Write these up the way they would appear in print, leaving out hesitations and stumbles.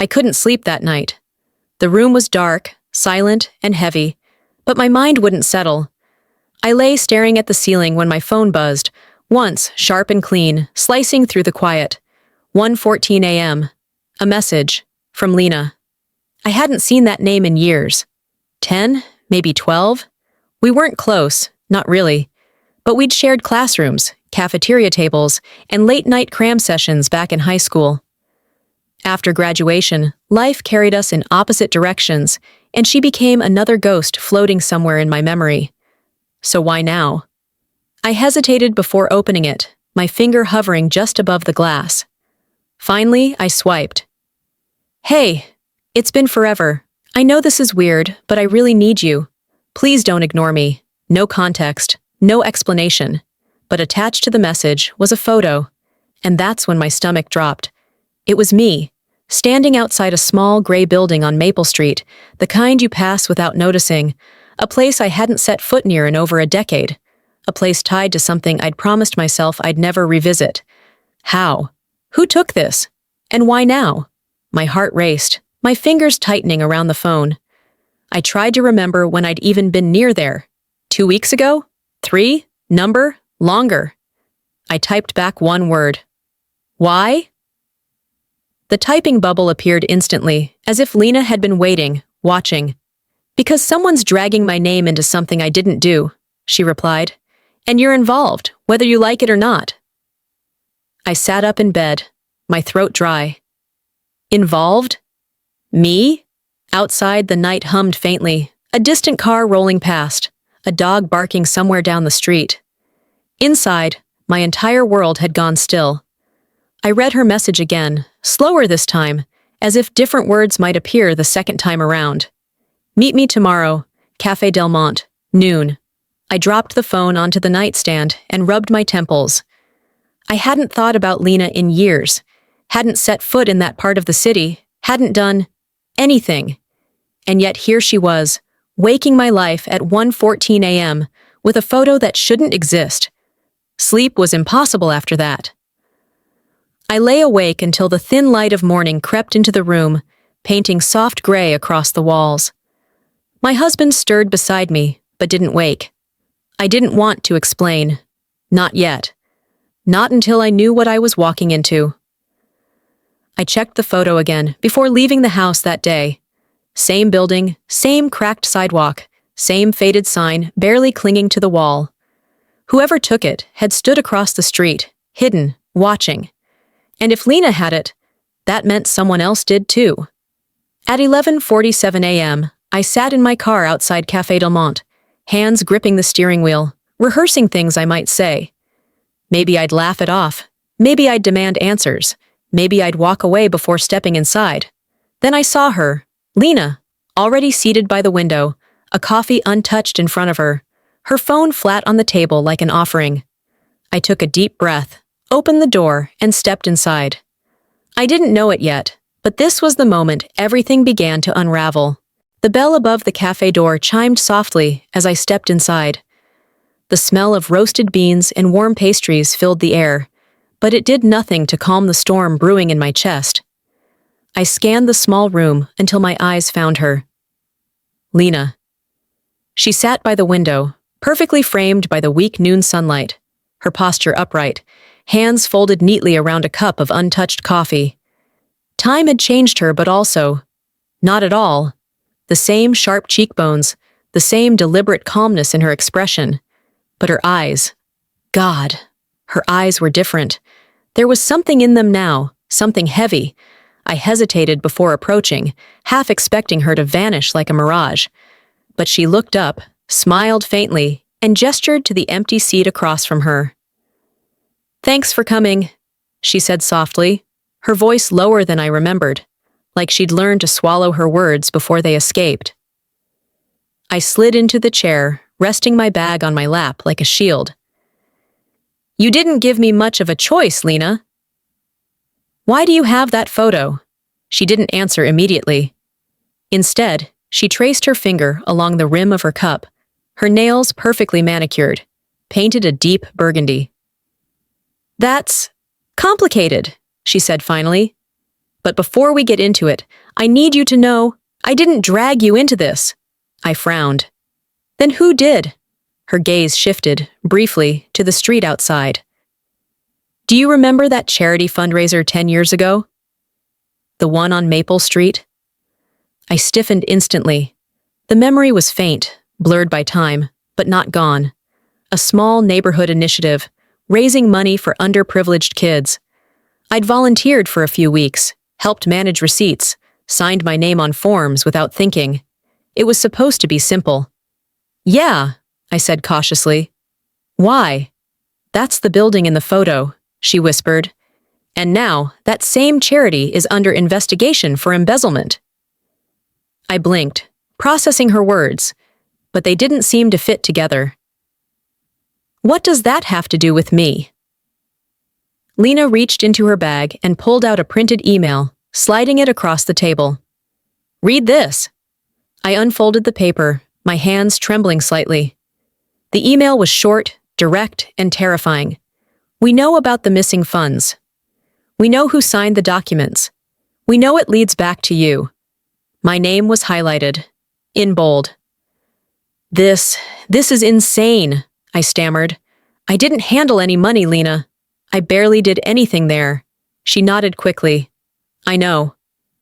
I couldn't sleep that night. The room was dark, silent, and heavy, but my mind wouldn't settle. I lay staring at the ceiling when my phone buzzed, once sharp and clean, slicing through the quiet. 1:14 a.m. A message from Lena. I hadn't seen that name in years. 10, maybe 12? We weren't close, not really. But we'd shared classrooms, cafeteria tables, and late-night cram sessions back in high school. After graduation, life carried us in opposite directions, and she became another ghost floating somewhere in my memory. So why now? I hesitated before opening it, my finger hovering just above the glass. Finally, I swiped. Hey, it's been forever. I know this is weird, but I really need you. Please don't ignore me. No context, no explanation. But attached to the message was a photo, and that's when my stomach dropped. It was me, standing outside a small gray building on Maple Street, the kind you pass without noticing, a place I hadn't set foot near in over a decade, a place tied to something I'd promised myself I'd never revisit. How? Who took this? And why now? My heart raced, my fingers tightening around the phone. I tried to remember when I'd even been near there. 2 weeks ago? 3? Number? Longer. I typed back one word. Why? The typing bubble appeared instantly, as if Lena had been waiting, watching. Because someone's dragging my name into something I didn't do, she replied. And you're involved, whether you like it or not. I sat up in bed, my throat dry. Involved? Me? Outside, the night hummed faintly, a distant car rolling past, a dog barking somewhere down the street. Inside, my entire world had gone still. I read her message again, slower this time, as if different words might appear the second time around. Meet me tomorrow, Café Del Monte, noon. I dropped the phone onto the nightstand and rubbed my temples. I hadn't thought about Lena in years, hadn't set foot in that part of the city, hadn't done anything. And yet here she was, waking my life at 1:14 a.m. with a photo that shouldn't exist. Sleep was impossible after that. I lay awake until the thin light of morning crept into the room, painting soft gray across the walls. My husband stirred beside me, but didn't wake. I didn't want to explain. Not yet. Not until I knew what I was walking into. I checked the photo again before leaving the house that day. Same building, same cracked sidewalk, same faded sign barely clinging to the wall. Whoever took it had stood across the street, hidden, watching. And if Lena had it, that meant someone else did too. At 11:47 a.m., I sat in my car outside Café Del Monte, hands gripping the steering wheel, rehearsing things I might say. Maybe I'd laugh it off. Maybe I'd demand answers. Maybe I'd walk away before stepping inside. Then I saw her, Lena, already seated by the window, a coffee untouched in front of her, her phone flat on the table like an offering. I took a deep breath, opened the door, and stepped inside. I didn't know it yet, but this was the moment everything began to unravel. The bell above the cafe door chimed softly as I stepped inside. The smell of roasted beans and warm pastries filled the air, but it did nothing to calm the storm brewing in my chest. I scanned the small room until my eyes found her. Lena. She sat by the window, perfectly framed by the weak noon sunlight, her posture upright, hands folded neatly around a cup of untouched coffee. Time had changed her, but also, not at all. The same sharp cheekbones, the same deliberate calmness in her expression. But her eyes, God, her eyes were different. There was something in them now, something heavy. I hesitated before approaching, half expecting her to vanish like a mirage. But she looked up, smiled faintly, and gestured to the empty seat across from her. "Thanks for coming," she said softly, her voice lower than I remembered, like she'd learned to swallow her words before they escaped. I slid into the chair, resting my bag on my lap like a shield. "You didn't give me much of a choice, Lena." "Why do you have that photo?" She didn't answer immediately. Instead, she traced her finger along the rim of her cup, her nails perfectly manicured, painted a deep burgundy. "That's complicated," she said finally. But before we get into it, I need you to know I didn't drag you into this. I frowned. Then who did? Her gaze shifted, briefly, to the street outside. Do you remember that charity fundraiser 10 years ago? The one on Maple Street? I stiffened instantly. The memory was faint, blurred by time, but not gone. A small neighborhood initiative, raising money for underprivileged kids. I'd volunteered for a few weeks, helped manage receipts, signed my name on forms without thinking. It was supposed to be simple. Yeah, I said cautiously. Why? That's the building in the photo, she whispered. And now, that same charity is under investigation for embezzlement. I blinked, processing her words, but they didn't seem to fit together. What does that have to do with me? Lena reached into her bag and pulled out a printed email, sliding it across the table. Read this. I unfolded the paper, my hands trembling slightly. The email was short, direct, and terrifying. We know about the missing funds. We know who signed the documents. We know it leads back to you. My name was highlighted, in bold. This is insane, I stammered. I didn't handle any money, Lena. I barely did anything there. She nodded quickly. I know,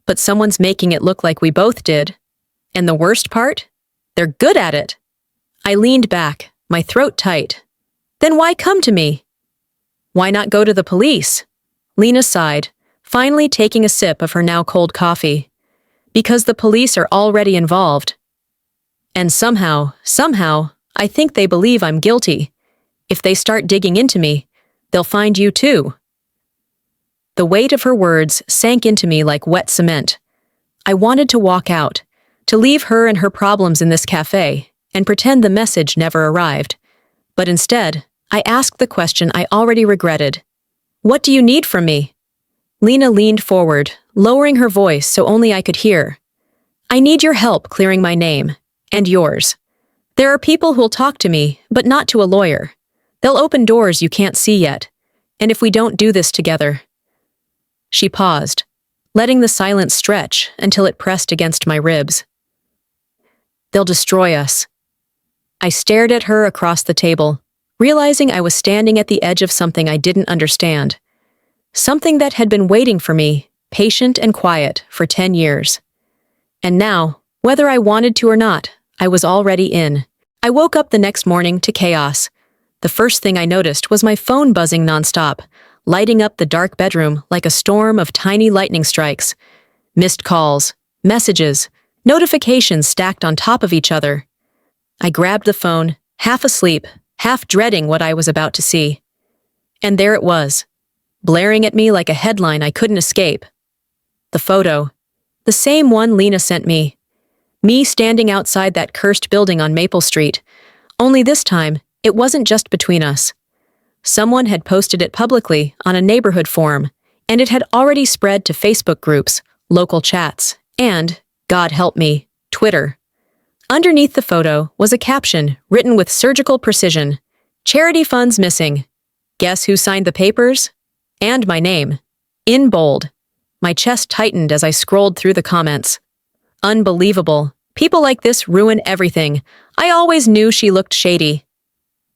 but someone's making it look like we both did. And the worst part? They're good at it. I leaned back, my throat tight. Then why come to me? Why not go to the police? Lena sighed, finally taking a sip of her now cold coffee. Because the police are already involved. And somehow, I think they believe I'm guilty. If they start digging into me, they'll find you too. The weight of her words sank into me like wet cement. I wanted to walk out, to leave her and her problems in this cafe, and pretend the message never arrived. But instead, I asked the question I already regretted. What do you need from me? Lena leaned forward, lowering her voice so only I could hear. I need your help clearing my name, and yours. There are people who'll talk to me, but not to a lawyer. They'll open doors you can't see yet, and if we don't do this together. She paused, letting the silence stretch until it pressed against my ribs. They'll destroy us. I stared at her across the table, realizing I was standing at the edge of something I didn't understand. Something that had been waiting for me, patient and quiet, for 10 years. And now, whether I wanted to or not, I was already in. I woke up the next morning to chaos. The first thing I noticed was my phone buzzing nonstop, lighting up the dark bedroom like a storm of tiny lightning strikes. Missed calls, messages, notifications stacked on top of each other. I grabbed the phone, half asleep, half dreading what I was about to see. And there it was, blaring at me like a headline I couldn't escape. The photo. The same one Lena sent me. Me standing outside that cursed building on Maple Street. Only this time, it wasn't just between us. Someone had posted it publicly on a neighborhood forum, and it had already spread to Facebook groups, local chats, and, God help me, Twitter. Underneath the photo was a caption written with surgical precision. Charity funds missing. Guess who signed the papers? And my name. In bold. My chest tightened as I scrolled through the comments. Unbelievable. People like this ruin everything. I always knew she looked shady.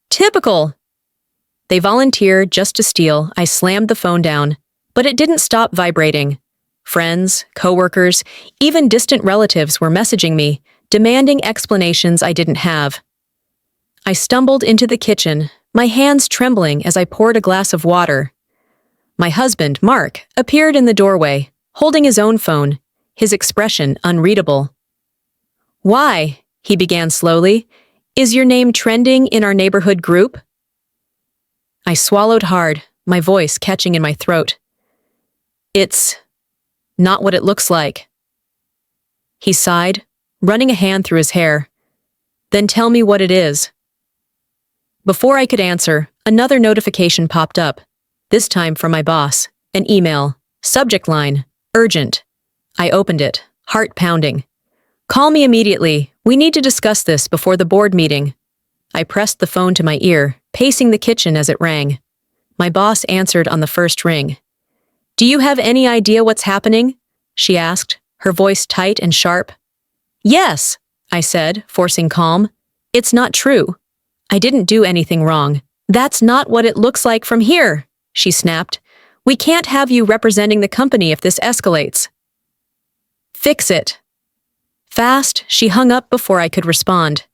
Typical. They volunteered just to steal. I slammed the phone down, but it didn't stop vibrating. Friends, coworkers, even distant relatives were messaging me, demanding explanations I didn't have. I stumbled into the kitchen, my hands trembling as I poured a glass of water. My husband, Mark, appeared in the doorway, holding his own phone, his expression unreadable. Why, he began slowly, is your name trending in our neighborhood group? I swallowed hard, my voice catching in my throat. It's not what it looks like. He sighed, running a hand through his hair. Then tell me what it is. Before I could answer, another notification popped up, this time from my boss, an email, subject line, urgent. I opened it, heart pounding. Call me immediately. We need to discuss this before the board meeting. I pressed the phone to my ear, pacing the kitchen as it rang. My boss answered on the first ring. Do you have any idea what's happening? She asked, her voice tight and sharp. Yes, I said, forcing calm. It's not true. I didn't do anything wrong. That's not what it looks like from here, she snapped. We can't have you representing the company if this escalates. Fix it. Fast, she hung up before I could respond.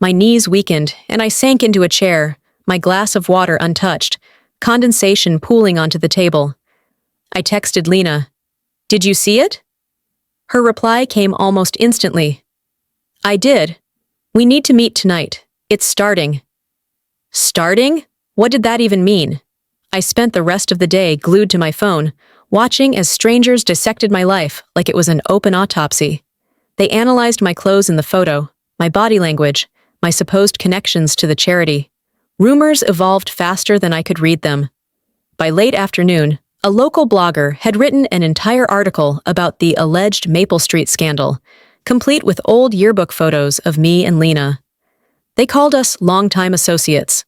My knees weakened, and I sank into a chair, my glass of water untouched, condensation pooling onto the table. I texted Lena. Did you see it? Her reply came almost instantly. I did. We need to meet tonight. It's starting. Starting? What did that even mean? I spent the rest of the day glued to my phone, watching as strangers dissected my life like it was an open autopsy. They analyzed my clothes in the photo, my body language, my supposed connections to the charity. Rumors evolved faster than I could read them. By late afternoon, a local blogger had written an entire article about the alleged Maple Street scandal, complete with old yearbook photos of me and Lena. They called us longtime associates.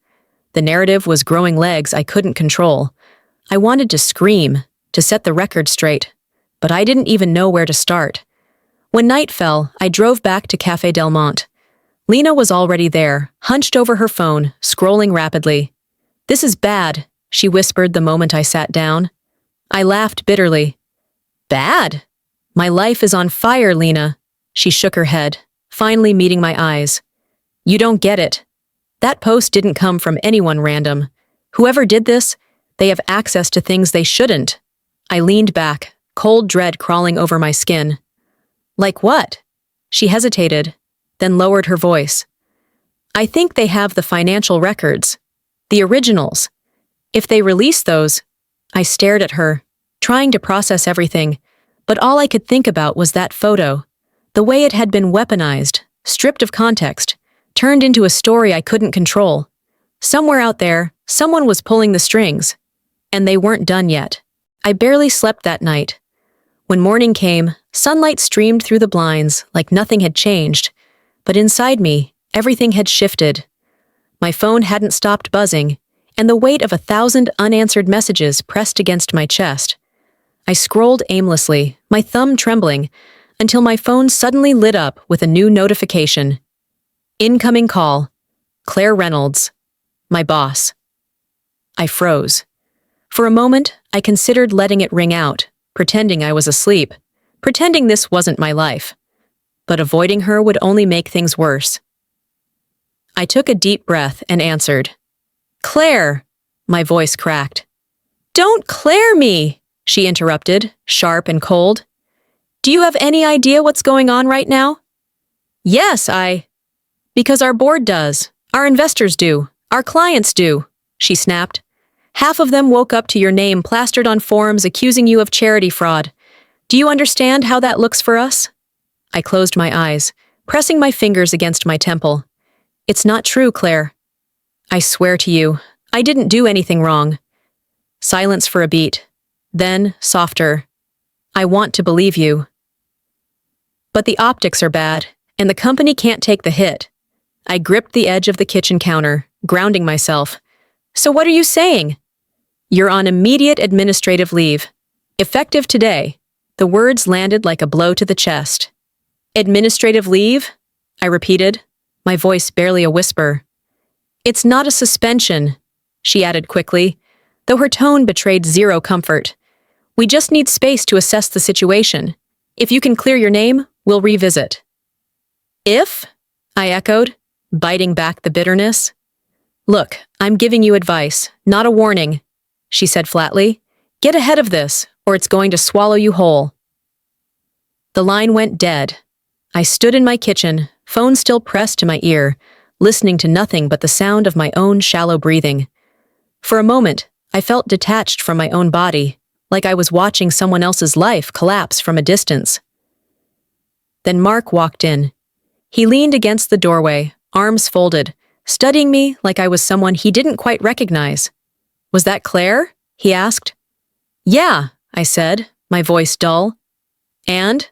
The narrative was growing legs I couldn't control. I wanted to scream, to set the record straight, but I didn't even know where to start. When night fell, I drove back to Café Del Monte. Lena was already there, hunched over her phone, scrolling rapidly. This is bad, she whispered the moment I sat down. I laughed bitterly. Bad? My life is on fire, Lena. She shook her head, finally meeting my eyes. You don't get it. That post didn't come from anyone random. Whoever did this, they have access to things they shouldn't. I leaned back, cold dread crawling over my skin. Like what? She hesitated, then lowered her voice. I think they have the financial records. The originals. If they release those, I stared at her, trying to process everything, but all I could think about was that photo, the way it had been weaponized, stripped of context, turned into a story I couldn't control. Somewhere out there, someone was pulling the strings, and they weren't done yet. I barely slept that night. When morning came, sunlight streamed through the blinds like nothing had changed, but inside me, everything had shifted. My phone hadn't stopped buzzing, and the weight of 1,000 unanswered messages pressed against my chest. I scrolled aimlessly, my thumb trembling, until my phone suddenly lit up with a new notification. Incoming call. Claire Reynolds. My boss. I froze. For a moment, I considered letting it ring out, pretending I was asleep, pretending this wasn't my life. But avoiding her would only make things worse. I took a deep breath and answered. Claire, my voice cracked. Don't Claire me, she interrupted, sharp and cold. Do you have any idea what's going on right now? Yes, Because our board does, our investors do, our clients do, she snapped. Half of them woke up to your name plastered on forums accusing you of charity fraud. Do you understand how that looks for us? I closed my eyes, pressing my fingers against my temple. It's not true, Claire. I swear to you, I didn't do anything wrong. Silence for a beat. Then, softer. I want to believe you. But the optics are bad, and the company can't take the hit. I gripped the edge of the kitchen counter, grounding myself. So what are you saying? You're on immediate administrative leave. Effective today. The words landed like a blow to the chest. Administrative leave? I repeated, my voice barely a whisper. It's not a suspension, she added quickly, though her tone betrayed zero comfort. We just need space to assess the situation. If you can clear your name, we'll revisit. If? I echoed, biting back the bitterness. Look, I'm giving you advice, not a warning, she said flatly. Get ahead of this, or it's going to swallow you whole. The line went dead. I stood in my kitchen, phone still pressed to my ear, listening to nothing but the sound of my own shallow breathing. For a moment, I felt detached from my own body, like I was watching someone else's life collapse from a distance. Then Mark walked in. He leaned against the doorway, arms folded, studying me like I was someone he didn't quite recognize. Was that Claire? He asked. Yeah, I said, my voice dull. And?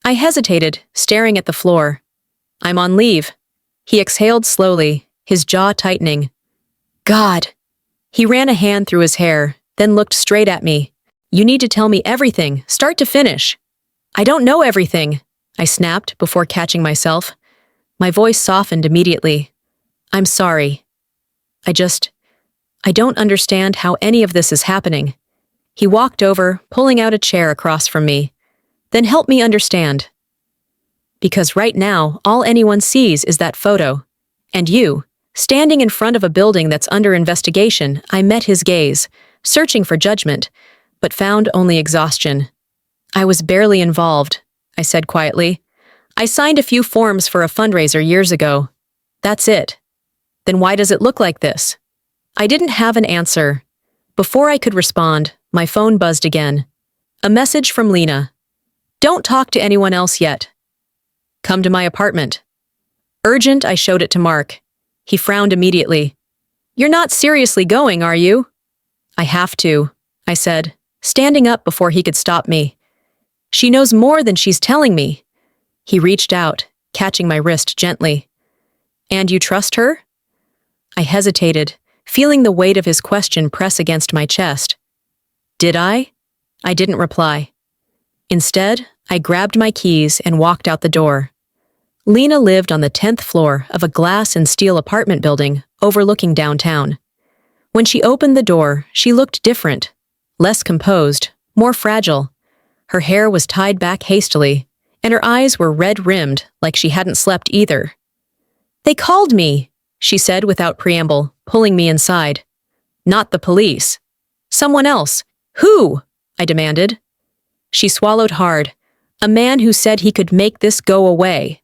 I hesitated, staring at the floor. I'm on leave. He exhaled slowly, his jaw tightening. God! He ran a hand through his hair, then looked straight at me. You need to tell me everything, start to finish. I don't know everything, I snapped before catching myself. My voice softened immediately. I'm sorry. I don't understand how any of this is happening. He walked over, pulling out a chair across from me. Then help me understand. Because right now, all anyone sees is that photo. And you, standing in front of a building that's under investigation, I met his gaze, searching for judgment, but found only exhaustion. I was barely involved, I said quietly. I signed a few forms for a fundraiser years ago. That's it. Then why does it look like this? I didn't have an answer. Before I could respond, my phone buzzed again. A message from Lena. Don't talk to anyone else yet. Come to my apartment. Urgent, I showed it to Mark. He frowned immediately. You're not seriously going, are you? I have to, I said, standing up before he could stop me. She knows more than she's telling me. He reached out, catching my wrist gently. And you trust her? I hesitated, feeling the weight of his question press against my chest. Did I? I didn't reply. Instead, I grabbed my keys and walked out the door. Lena lived on the 10th floor of a glass and steel apartment building overlooking downtown. When she opened the door, she looked different, less composed, more fragile. Her hair was tied back hastily, and her eyes were red-rimmed like she hadn't slept either. They called me, she said without preamble, pulling me inside. Not the police. Someone else. Who? I demanded. She swallowed hard. A man who said he could make this go away.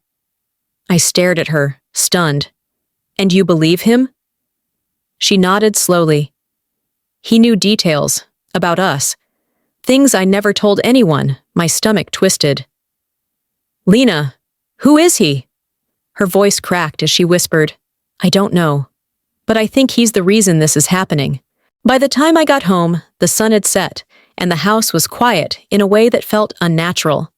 I stared at her, stunned. And you believe him? She nodded slowly. He knew details about us. Things I never told anyone. My stomach twisted. Lena, who is he? Her voice cracked as she whispered, I don't know. But I think he's the reason this is happening. By the time I got home, the sun had set, and the house was quiet in a way that felt unnatural.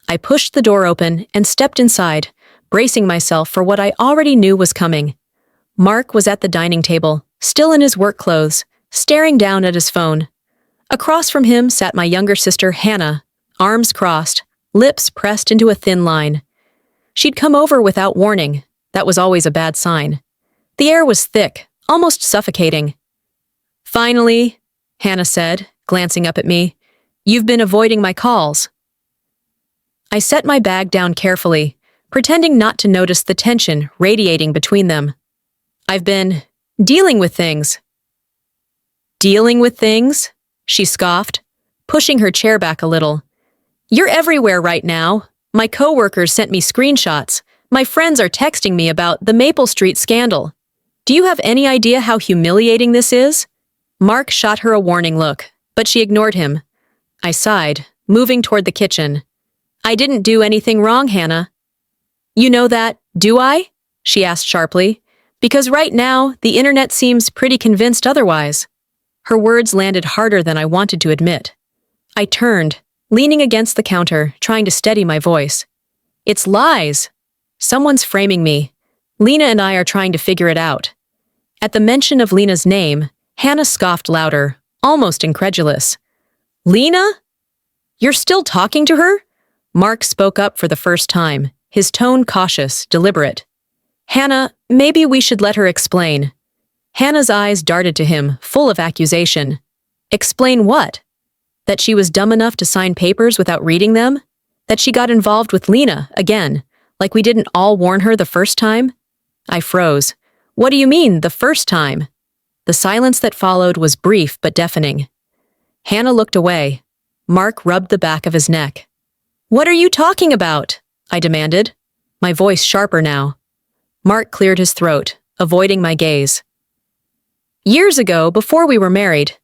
I pushed the door open and stepped inside, bracing myself for what I already knew was coming. Mark was at the dining table, still in his work clothes, staring down at his phone. Across from him sat my younger sister, Hannah, arms crossed, lips pressed into a thin line. She'd come over without warning. That was always a bad sign. The air was thick, almost suffocating. Finally, Hannah said, glancing up at me, you've been avoiding my calls. I set my bag down carefully, pretending not to notice the tension radiating between them. I've been dealing with things. Dealing with things? She scoffed, pushing her chair back a little. You're everywhere right now. My coworkers sent me screenshots. My friends are texting me about the Maple Street scandal. Do you have any idea how humiliating this is? Mark shot her a warning look, but she ignored him. I sighed, moving toward the kitchen. I didn't do anything wrong, Hannah. You know that, do I? She asked sharply. Because right now, the internet seems pretty convinced otherwise. Her words landed harder than I wanted to admit. I turned, leaning against the counter, trying to steady my voice. It's lies. Someone's framing me. Lena and I are trying to figure it out. At the mention of Lena's name, Hannah scoffed louder, almost incredulous. Lena? You're still talking to her? Mark spoke up for the first time, his tone cautious, deliberate. Hannah, maybe we should let her explain. Hannah's eyes darted to him, full of accusation. Explain what? That she was dumb enough to sign papers without reading them? That she got involved with Lena, again, like we didn't all warn her the first time? I froze. What do you mean, the first time? The silence that followed was brief but deafening. Hannah looked away. Mark rubbed the back of his neck. What are you talking about? I demanded, my voice sharper now. Mark cleared his throat, avoiding my gaze. Years ago, before we were married,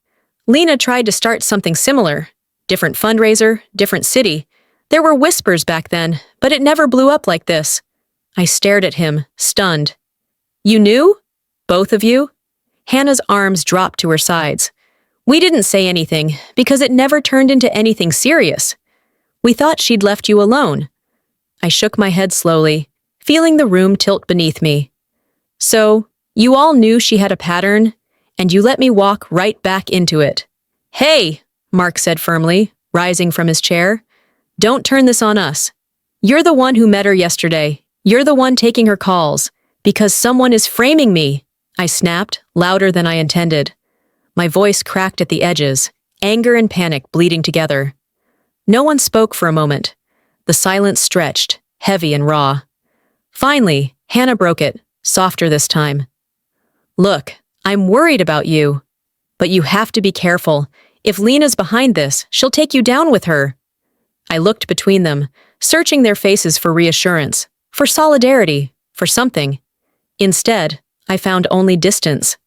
Lena tried to start something similar. Different fundraiser, different city. There were whispers back then, but it never blew up like this. I stared at him, stunned. You knew? Both of you? Hannah's arms dropped to her sides. We didn't say anything, because it never turned into anything serious. We thought she'd left you alone. I shook my head slowly, feeling the room tilt beneath me. So, you all knew she had a pattern, and you let me walk right back into it. Hey, Mark said firmly, rising from his chair. Don't turn this on us. You're the one who met her yesterday. You're the one taking her calls. Because someone is framing me, I snapped, louder than I intended. My voice cracked at the edges, anger and panic bleeding together. No one spoke for a moment. The silence stretched, heavy and raw. Finally, Hannah broke it, softer this time. Look, I'm worried about you. But you have to be careful. If Lena's behind this, she'll take you down with her. I looked between them, searching their faces for reassurance, for solidarity, for something. Instead, I found only distance.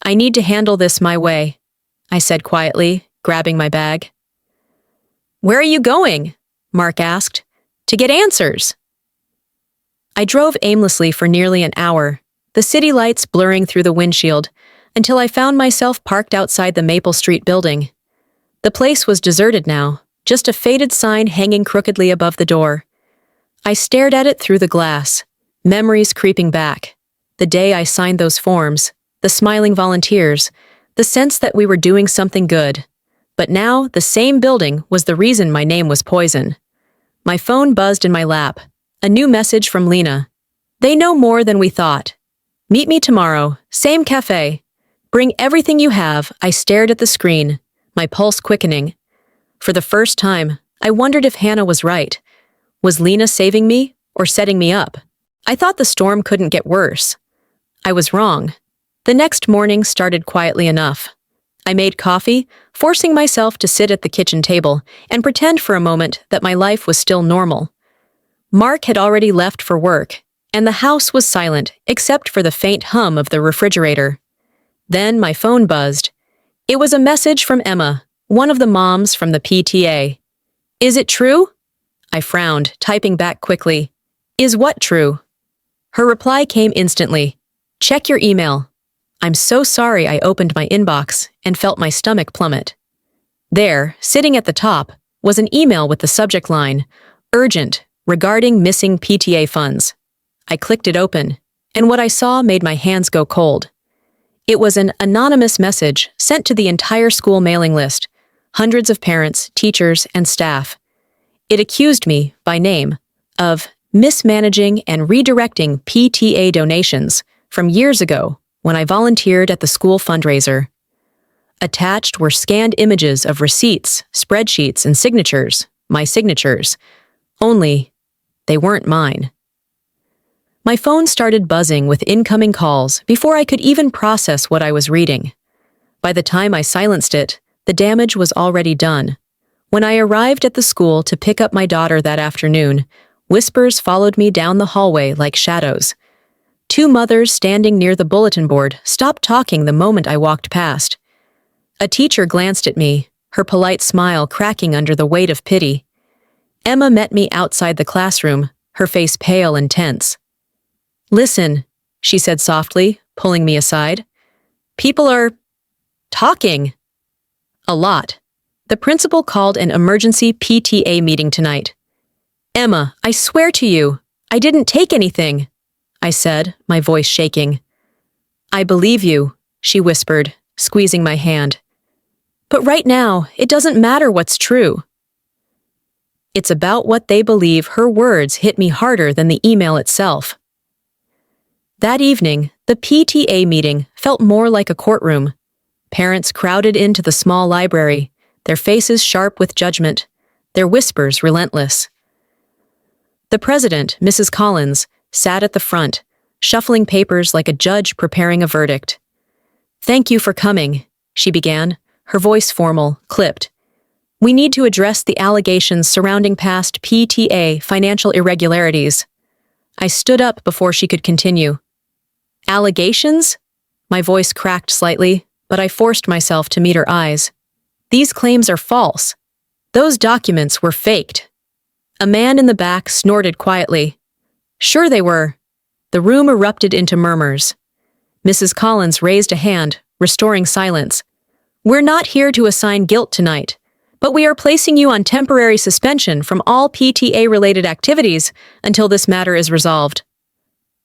I need to handle this my way, I said quietly, grabbing my bag. Where are you going? Mark asked. To get answers. I drove aimlessly for nearly an hour, the city lights blurring through the windshield, until I found myself parked outside the Maple Street building. The place was deserted now, just a faded sign hanging crookedly above the door. I stared at it through the glass, memories creeping back. The day I signed those forms, the smiling volunteers, the sense that we were doing something good. But now, the same building was the reason my name was poison. My phone buzzed in my lap. A new message from Lena. They know more than we thought. Meet me tomorrow, same cafe. Bring everything you have. I stared at the screen, my pulse quickening. For the first time, I wondered if Hannah was right. Was Lena saving me or setting me up? I thought the storm couldn't get worse. I was wrong. The next morning started quietly enough. I made coffee, forcing myself to sit at the kitchen table and pretend for a moment that my life was still normal. Mark had already left for work, and the house was silent except for the faint hum of the refrigerator. Then my phone buzzed. It was a message from Emma, one of the moms from the PTA. Is it true? I frowned, typing back quickly. Is what true? Her reply came instantly. Check your email. I'm so sorry. I opened my inbox and felt my stomach plummet. There, sitting at the top, was an email with the subject line, Urgent, regarding missing PTA funds. I clicked it open, and what I saw made my hands go cold. It was an anonymous message sent to the entire school mailing list, hundreds of parents, teachers, and staff. It accused me, by name, of mismanaging and redirecting PTA donations from years ago when I volunteered at the school fundraiser. Attached were scanned images of receipts, spreadsheets, and signatures, my signatures. Only, they weren't mine. My phone started buzzing with incoming calls before I could even process what I was reading. By the time I silenced it, the damage was already done. When I arrived at the school to pick up my daughter that afternoon, whispers followed me down the hallway like shadows. Two mothers standing near the bulletin board stopped talking the moment I walked past. A teacher glanced at me, her polite smile cracking under the weight of pity. Emma met me outside the classroom, her face pale and tense. Listen, she said softly, pulling me aside. People are talking. A lot. The principal called an emergency PTA meeting tonight. Emma, I swear to you, I didn't take anything, I said, my voice shaking. I believe you, she whispered, squeezing my hand. But right now, it doesn't matter what's true. It's about what they believe. Her words hit me harder than the email itself. That evening, the PTA meeting felt more like a courtroom. Parents crowded into the small library, their faces sharp with judgment, their whispers relentless. The president, Mrs. Collins, sat at the front, shuffling papers like a judge preparing a verdict. Thank you for coming, she began, her voice formal, clipped. We need to address the allegations surrounding past PTA financial irregularities. I stood up before she could continue. Allegations? My voice cracked slightly, but I forced myself to meet her eyes. These claims are false. Those documents were faked. A man in the back snorted quietly. Sure they were. The room erupted into murmurs. Mrs. Collins raised a hand, restoring silence. We're not here to assign guilt tonight, but we are placing you on temporary suspension from all PTA-related activities until this matter is resolved.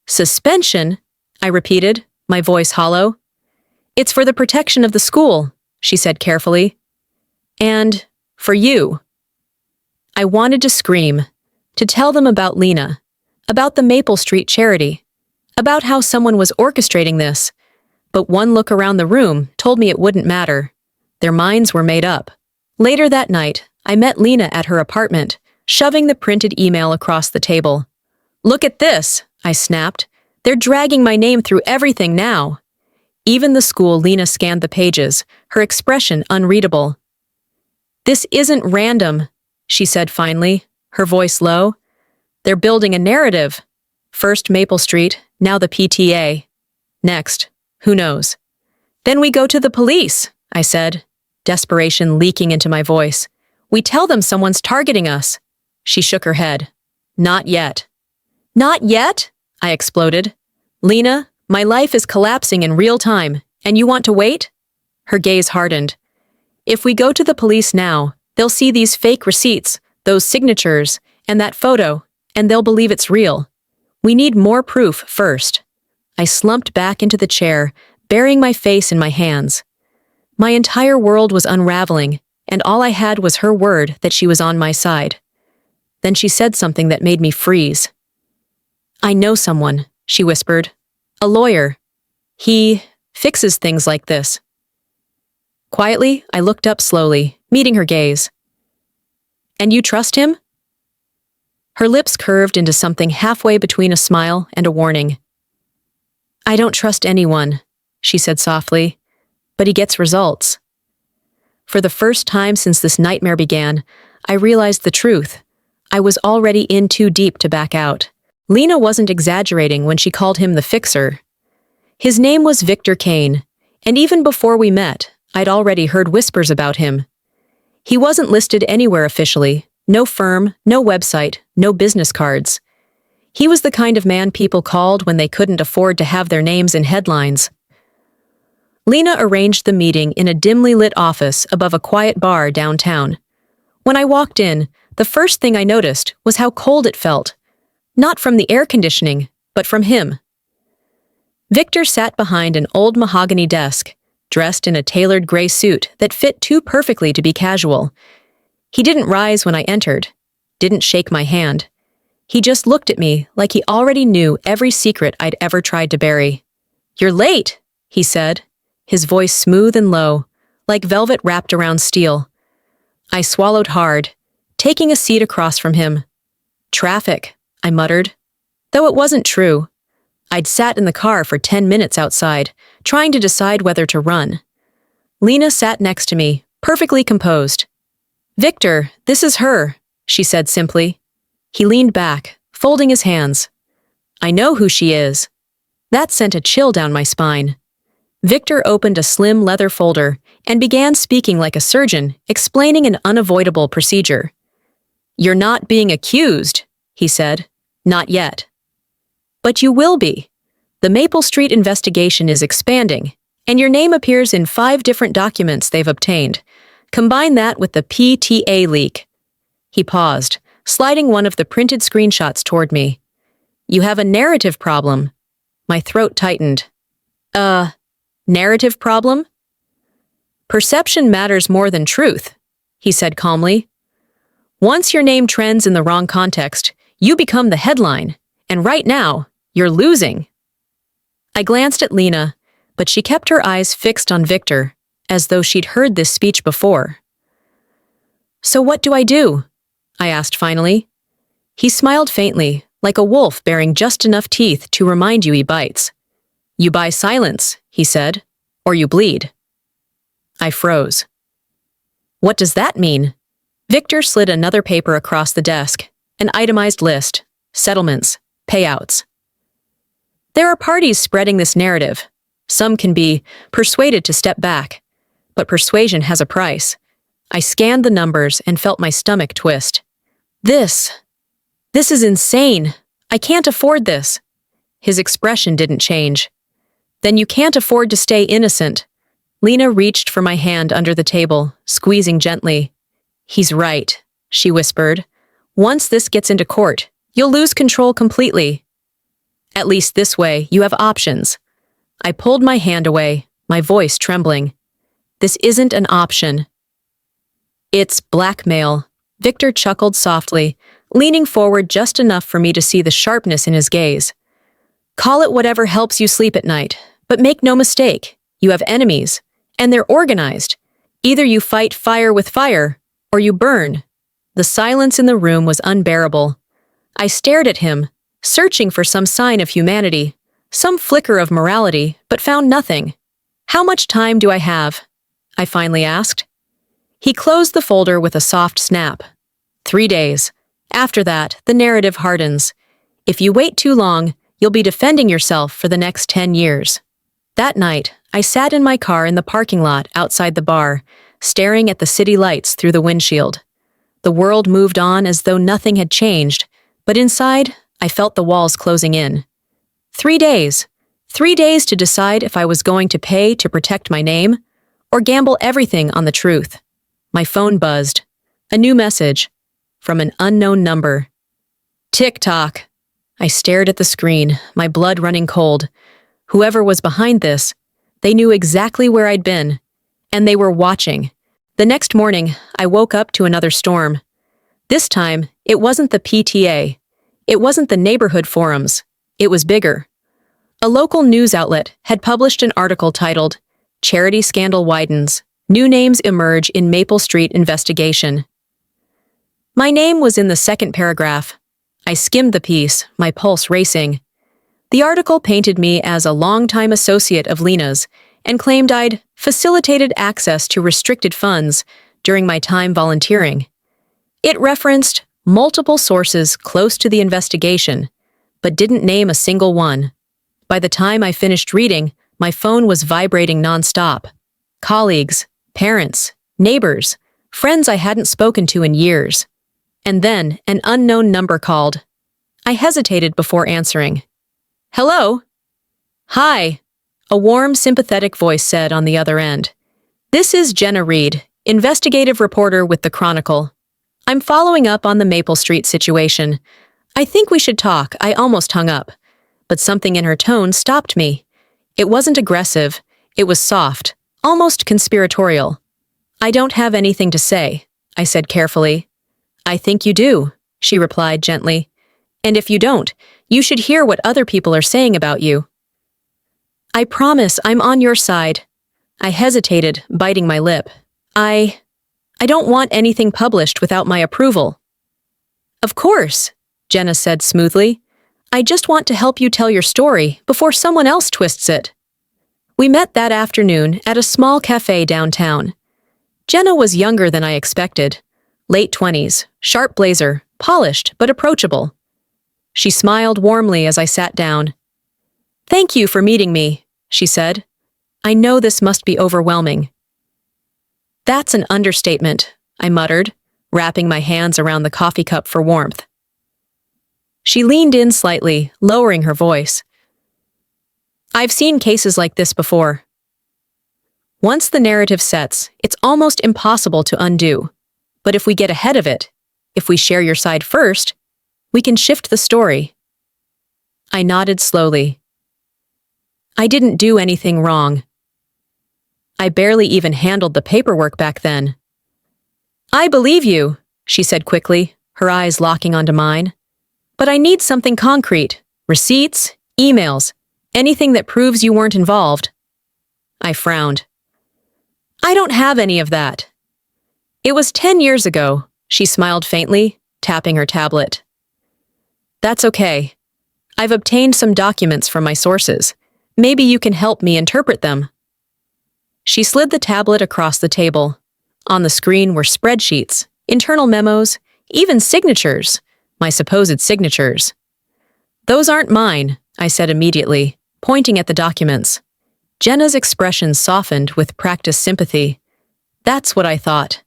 Suspension? I repeated, my voice hollow. It's for the protection of the school, she said carefully. And for you. I wanted to scream, to tell them about Lena, about the Maple Street charity, about how someone was orchestrating this, but one look around the room told me it wouldn't matter. Their minds were made up. Later that night, I met Lena at her apartment, shoving the printed email across the table. "Look at this," I snapped. "They're dragging my name through everything now." Even the school, Lena scanned the pages, her expression unreadable. "This isn't random," she said finally, her voice low. "They're building a narrative. First Maple Street, now the PTA. Next, who knows?" "Then we go to the police," I said, desperation leaking into my voice. "We tell them someone's targeting us." She shook her head. "Not yet." "Not yet?" I exploded. "Lena, my life is collapsing in real time, and you want to wait?" Her gaze hardened. "If we go to the police now, they'll see these fake receipts, those signatures, and that photo, and they'll believe it's real. We need more proof first." I slumped back into the chair, burying my face in my hands. My entire world was unraveling, and all I had was her word that she was on my side. Then she said something that made me freeze. "I know someone," she whispered. "A lawyer. He fixes things like this." Quietly, I looked up slowly, meeting her gaze. "And you trust him?" Her lips curved into something halfway between a smile and a warning. "I don't trust anyone," she said softly, "but he gets results." For the first time since this nightmare began, I realized the truth. I was already in too deep to back out. Lena wasn't exaggerating when she called him the fixer. His name was Victor Kane, and even before we met, I'd already heard whispers about him. He wasn't listed anywhere officially, no firm, no website, no business cards. He was the kind of man people called when they couldn't afford to have their names in headlines. Lena arranged the meeting in a dimly lit office above a quiet bar downtown. When I walked in, the first thing I noticed was how cold it felt. Not from the air conditioning, but from him. Victor sat behind an old mahogany desk, dressed in a tailored gray suit that fit too perfectly to be casual. He didn't rise when I entered, didn't shake my hand. He just looked at me like he already knew every secret I'd ever tried to bury. "You're late," he said, his voice smooth and low, like velvet wrapped around steel. I swallowed hard, taking a seat across from him. "Traffic," I muttered. Though it wasn't true. I'd sat in the car for 10 minutes outside, trying to decide whether to run. Lena sat next to me, perfectly composed. "Victor, this is her," she said simply. He leaned back, folding his hands. "I know who she is." That sent a chill down my spine. Victor opened a slim leather folder and began speaking like a surgeon, explaining an unavoidable procedure. "You're not being accused," he said. "Not yet. But you will be. The Maple Street investigation is expanding, and your name appears in 5 different documents they've obtained. Combine that with the PTA leak." He paused, sliding one of the printed screenshots toward me. "You have a narrative problem." My throat tightened. Narrative problem?" "Perception matters more than truth," he said calmly. "Once your name trends in the wrong context, you become the headline, and right now, you're losing." I glanced at Lena, but she kept her eyes fixed on Victor, as though she'd heard this speech before. "So what do I do?" I asked finally. He smiled faintly, like a wolf bearing just enough teeth to remind you he bites. "You buy silence," he said, "or you bleed." I froze. "What does that mean?" Victor slid another paper across the desk, an itemized list, settlements, payouts. "There are parties spreading this narrative. Some can be persuaded to step back, but persuasion has a price." I scanned the numbers and felt my stomach twist. This is insane. I can't afford this." His expression didn't change. "Then you can't afford to stay innocent." Lena reached for my hand under the table, squeezing gently. "He's right," she whispered. "Once this gets into court, you'll lose control completely. At least this way, you have options." I pulled my hand away, my voice trembling. "This isn't an option." It's blackmail. Victor chuckled softly, leaning forward just enough for me to see the sharpness in his gaze. Call it whatever helps you sleep at night, but make no mistake, you have enemies, and they're organized. Either you fight fire with fire, or you burn. The silence in the room was unbearable. I stared at him, searching for some sign of humanity, some flicker of morality, but found nothing. How much time do I have? I finally asked. He closed the folder with a soft snap. 3 days. After that, the narrative hardens. If you wait too long, you'll be defending yourself for the next 10 years. That night, I sat in my car in the parking lot outside the bar, staring at the city lights through the windshield. The world moved on as though nothing had changed, but inside, I felt the walls closing in. 3 days. 3 days to decide if I was going to pay to protect my name, or gamble everything on the truth. My phone buzzed. A new message. From an unknown number. Tick-tock. I stared at the screen, my blood running cold. Whoever was behind this, they knew exactly where I'd been, and they were watching. The next morning, I woke up to another storm. This time, it wasn't the PTA. It wasn't the neighborhood forums. It was bigger. A local news outlet had published an article titled, "Charity Scandal Widens. New Names Emerge in Maple Street Investigation." My name was in the second paragraph. I skimmed the piece, my pulse racing. The article painted me as a longtime associate of Lena's and claimed I'd facilitated access to restricted funds during my time volunteering. It referenced multiple sources close to the investigation, but didn't name a single one. By the time I finished reading, my phone was vibrating nonstop. Colleagues, parents, neighbors, friends I hadn't spoken to in years. And then an unknown number called. I hesitated before answering. "Hello?" "Hi," a warm, sympathetic voice said on the other end. "This is Jenna Reed, investigative reporter with the Chronicle. I'm following up on the Maple Street situation. I think we should talk." I almost hung up, but something in her tone stopped me. It wasn't aggressive, it was soft, almost conspiratorial. "I don't have anything to say," I said carefully. "I think you do," she replied gently. "And if you don't, you should hear what other people are saying about you." "I promise I'm on your side." I hesitated, biting my lip. I don't want anything published without my approval." "Of course," Jenna said smoothly. "I just want to help you tell your story before someone else twists it." We met that afternoon at a small cafe downtown. Jenna was younger than I expected. Late 20s, sharp blazer, polished but approachable. She smiled warmly as I sat down. "Thank you for meeting me," she said. "I know this must be overwhelming." "That's an understatement," I muttered, wrapping my hands around the coffee cup for warmth. She leaned in slightly, lowering her voice. "I've seen cases like this before. Once the narrative sets, it's almost impossible to undo. But if we get ahead of it, if we share your side first, we can shift the story." I nodded slowly. I didn't do anything wrong. I barely even handled the paperwork back then. "I believe you," she said quickly, her eyes locking onto mine. "But I need something concrete. Receipts, emails, anything that proves you weren't involved." I frowned. "I don't have any of that." "It was 10 years ago," she smiled faintly, tapping her tablet. "That's okay. I've obtained some documents from my sources. Maybe you can help me interpret them." She slid the tablet across the table. On the screen were spreadsheets, internal memos, even signatures, my supposed signatures. "Those aren't mine," I said immediately, pointing at the documents. Jenna's expression softened with practiced sympathy. "That's what I thought.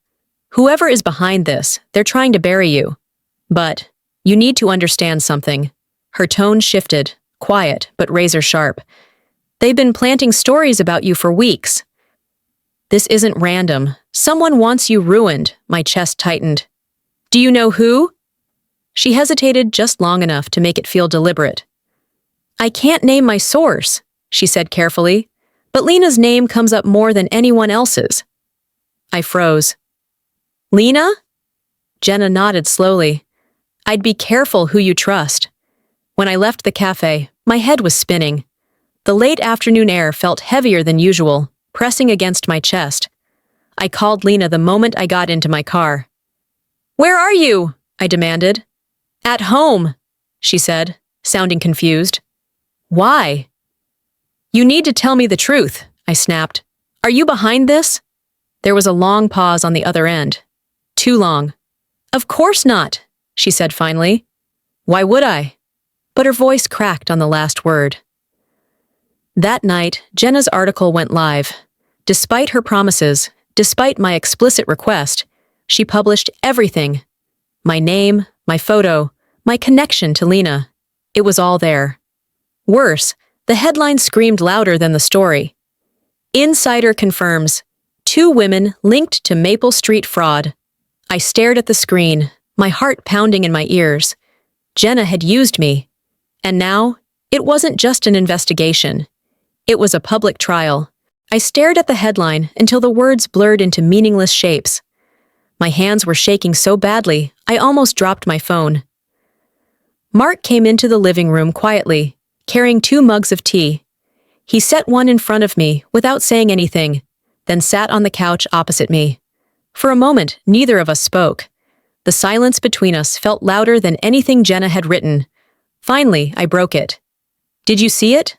Whoever is behind this, they're trying to bury you. But you need to understand something." Her tone shifted, quiet but razor sharp. "They've been planting stories about you for weeks." "This isn't random. Someone wants you ruined." My chest tightened. "Do you know who?" She hesitated just long enough to make it feel deliberate. "I can't name my source," she said carefully, "but Lena's name comes up more than anyone else's." I froze. Lena? Jenna nodded slowly. I'd be careful who you trust. When I left the cafe, my head was spinning. The late afternoon air felt heavier than usual, pressing against my chest. I called Lena the moment I got into my car. Where are you? I demanded. At home, she said, sounding confused. Why? You need to tell me the truth, I snapped. Are you behind this? There was a long pause on the other end. Too long. Of course not, she said finally. Why would I? But her voice cracked on the last word. That night, Jenna's article went live. Despite her promises, despite my explicit request, she published everything. My name, my photo, my connection to Lena. It was all there. Worse, the headline screamed louder than the story. Insider confirms, 2 women linked to Maple Street fraud. I stared at the screen, my heart pounding in my ears. Jenna had used me. And now, it wasn't just an investigation. It was a public trial. I stared at the headline until the words blurred into meaningless shapes. My hands were shaking so badly, I almost dropped my phone. Mark came into the living room quietly, carrying 2 mugs of tea. He set one in front of me without saying anything, then sat on the couch opposite me. For a moment, neither of us spoke. The silence between us felt louder than anything Jenna had written. Finally, I broke it. Did you see it?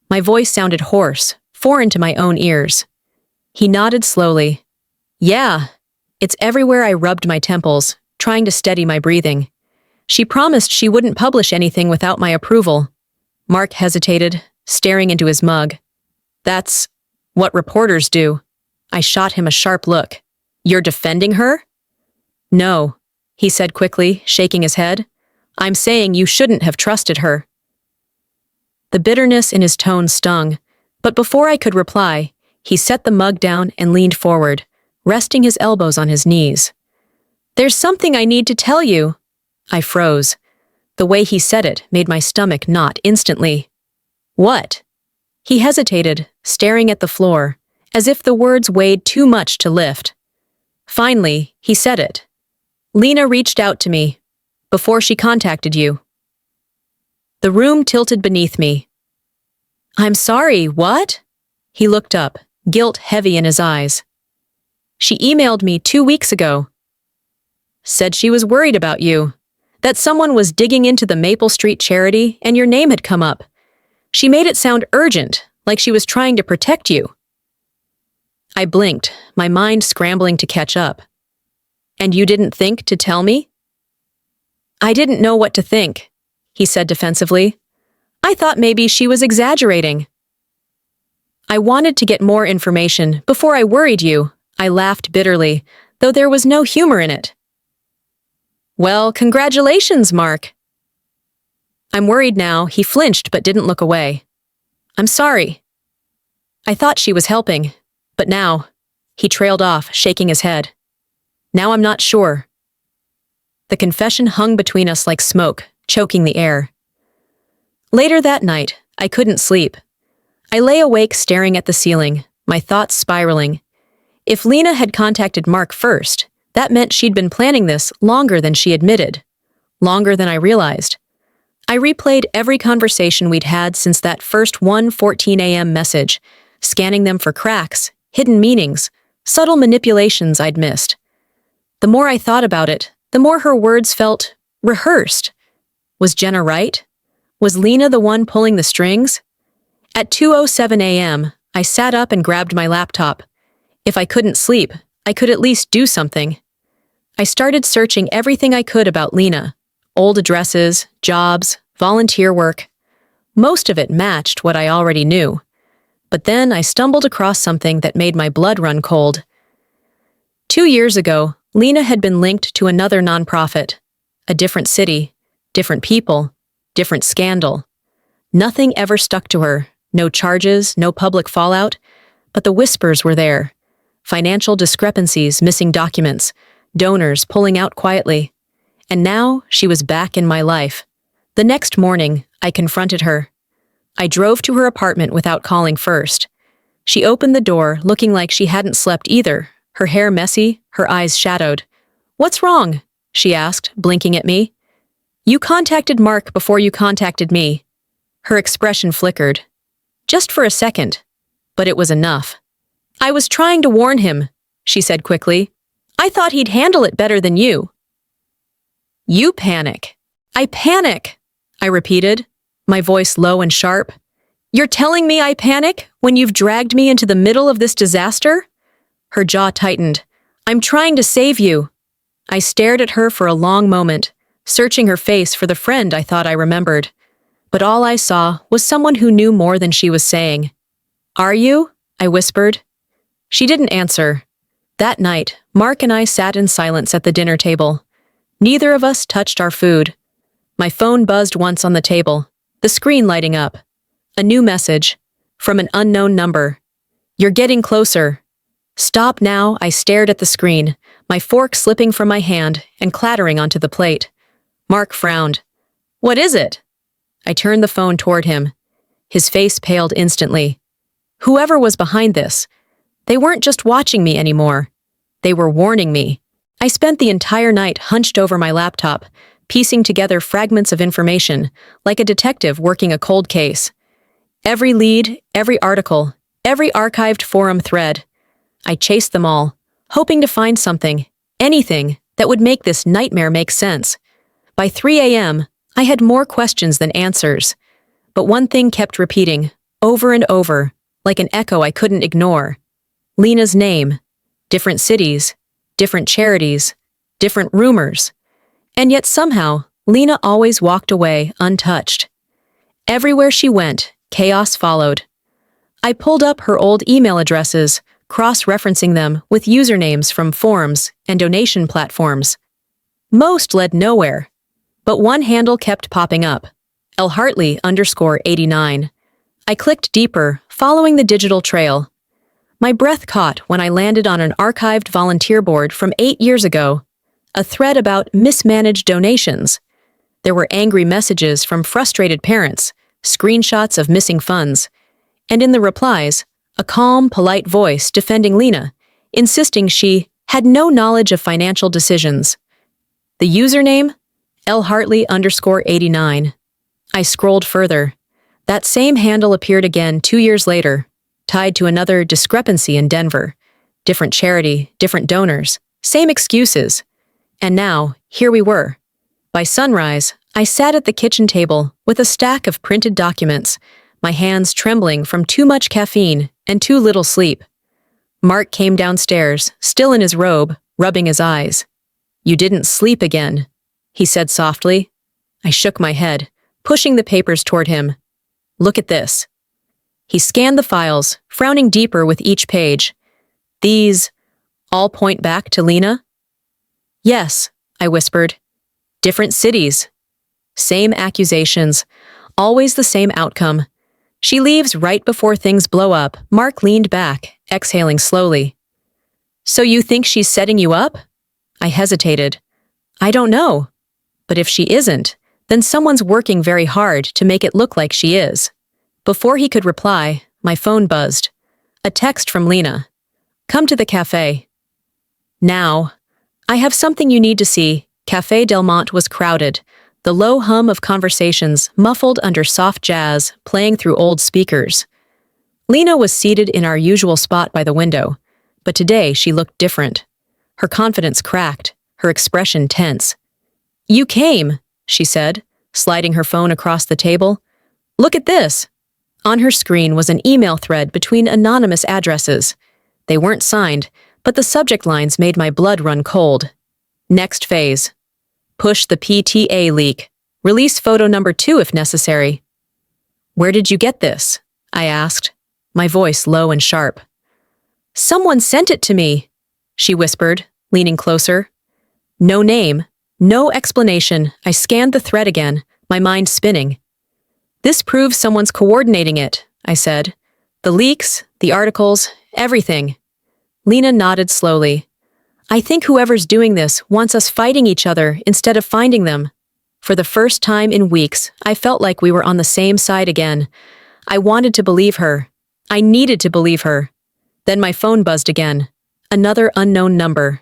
My voice sounded hoarse, foreign to my own ears. He nodded slowly. Yeah, it's everywhere. I rubbed my temples, trying to steady my breathing. She promised she wouldn't publish anything without my approval. Mark hesitated, staring into his mug. That's what reporters do. I shot him a sharp look. You're defending her? No, he said quickly, shaking his head. I'm saying you shouldn't have trusted her. The bitterness in his tone stung, but before I could reply, he set the mug down and leaned forward, resting his elbows on his knees. There's something I need to tell you. I froze. The way he said it made my stomach knot instantly. What? He hesitated, staring at the floor, as if the words weighed too much to lift. Finally, he said it. Lena reached out to me, before she contacted you. The room tilted beneath me. I'm sorry, what? He looked up, guilt heavy in his eyes. She emailed me 2 weeks ago. Said she was worried about you, that someone was digging into the Maple Street charity and your name had come up. She made it sound urgent, like she was trying to protect you. I blinked, my mind scrambling to catch up. And you didn't think to tell me? I didn't know what to think, he said defensively. I thought maybe she was exaggerating. I wanted to get more information before I worried you. I laughed bitterly, though there was no humor in it. Well, congratulations, Mark. I'm worried now. He flinched but didn't look away. I'm sorry. I thought she was helping, but now, he trailed off, shaking his head. Now I'm not sure. The confession hung between us like smoke, choking the air. Later that night, I couldn't sleep. I lay awake staring at the ceiling, my thoughts spiraling. If Lena had contacted Mark first, that meant she'd been planning this longer than she admitted, longer than I realized. I replayed every conversation we'd had since that first 1:14 a.m. message, scanning them for cracks, hidden meanings, subtle manipulations I'd missed. The more I thought about it, the more her words felt rehearsed. Was Jenna right? Was Lena the one pulling the strings? At 2:07 a.m., I sat up and grabbed my laptop. If I couldn't sleep, I could at least do something. I started searching everything I could about Lena. Old addresses, jobs, volunteer work. Most of it matched what I already knew. But then I stumbled across something that made my blood run cold. 2 years ago, Lena had been linked to another nonprofit. A different city, different people, different scandal. Nothing ever stuck to her, no charges, no public fallout, but the whispers were there. Financial discrepancies, missing documents, donors pulling out quietly. And now she was back in my life. The next morning, I confronted her. I drove to her apartment without calling first. She opened the door, looking like she hadn't slept either, her hair messy, her eyes shadowed. "What's wrong?" she asked, blinking at me. "You contacted Mark before you contacted me." Her expression flickered. Just for a second. But it was enough. "I was trying to warn him," she said quickly. "I thought he'd handle it better than you." "You panic." "I panic," I repeated, my voice low and sharp. "You're telling me I panic when you've dragged me into the middle of this disaster?" Her jaw tightened. "I'm trying to save you." I stared at her for a long moment, searching her face for the friend I thought I remembered. But all I saw was someone who knew more than she was saying. "Are you?" I whispered. She didn't answer. That night, Mark and I sat in silence at the dinner table. Neither of us touched our food. My phone buzzed once on the table, the screen lighting up. A new message, from an unknown number. "You're getting closer." "Stop now," I stared at the screen, my fork slipping from my hand and clattering onto the plate. Mark frowned. "What is it?" I turned the phone toward him. His face paled instantly. Whoever was behind this, they weren't just watching me anymore. They were warning me. I spent the entire night hunched over my laptop, piecing together fragments of information, like a detective working a cold case. Every lead, every article, every archived forum thread. I chased them all, hoping to find something, anything, that would make this nightmare make sense. By 3 a.m., I had more questions than answers. But one thing kept repeating, over and over, like an echo I couldn't ignore. Lena's name. Different cities, different charities, different rumors. And yet somehow, Lena always walked away untouched. Everywhere she went, chaos followed. I pulled up her old email addresses, cross-referencing them with usernames from forums and donation platforms. Most led nowhere, but one handle kept popping up, lhartley_89. I clicked deeper, following the digital trail. My breath caught when I landed on an archived volunteer board from 8 years ago, a thread about mismanaged donations. There were angry messages from frustrated parents, screenshots of missing funds, and in the replies, a calm, polite voice defending Lena, insisting she had no knowledge of financial decisions. The username? lhartley_89. I scrolled further. That same handle appeared again 2 years later, tied to another discrepancy in Denver. Different charity, different donors, same excuses. And now, here we were. By sunrise, I sat at the kitchen table with a stack of printed documents, my hands trembling from too much caffeine and too little sleep. Mark came downstairs, still in his robe, rubbing his eyes. "You didn't sleep again," he said softly. I shook my head, pushing the papers toward him. "Look at this." He scanned the files, frowning deeper with each page. "These all point back to Lena?" "Yes," I whispered. "Different cities. Same accusations. Always the same outcome. She leaves right before things blow up." Mark leaned back, exhaling slowly. "So you think she's setting you up?" I hesitated. "I don't know. But if she isn't, then someone's working very hard to make it look like she is." Before he could reply, my phone buzzed. A text from Lena. "Come to the cafe." Now. "I have something you need to see." Café Del Monte was crowded, the low hum of conversations muffled under soft jazz playing through old speakers. Lena was seated in our usual spot by the window, but today she looked different. Her confidence cracked, her expression tense. "You came," she said, sliding her phone across the table. "Look at this." On her screen was an email thread between anonymous addresses. They weren't signed, but the subject lines made my blood run cold. Next phase. Push the PTA leak. Release photo number 2 if necessary. "Where did you get this?" I asked, my voice low and sharp. "Someone sent it to me," she whispered, leaning closer. No name, no explanation. I scanned the thread again, my mind spinning. "This proves someone's coordinating it," I said. "The leaks, the articles, everything." Lena nodded slowly. "I think whoever's doing this wants us fighting each other instead of finding them." For the first time in weeks, I felt like we were on the same side again. I wanted to believe her. I needed to believe her. Then my phone buzzed again. Another unknown number.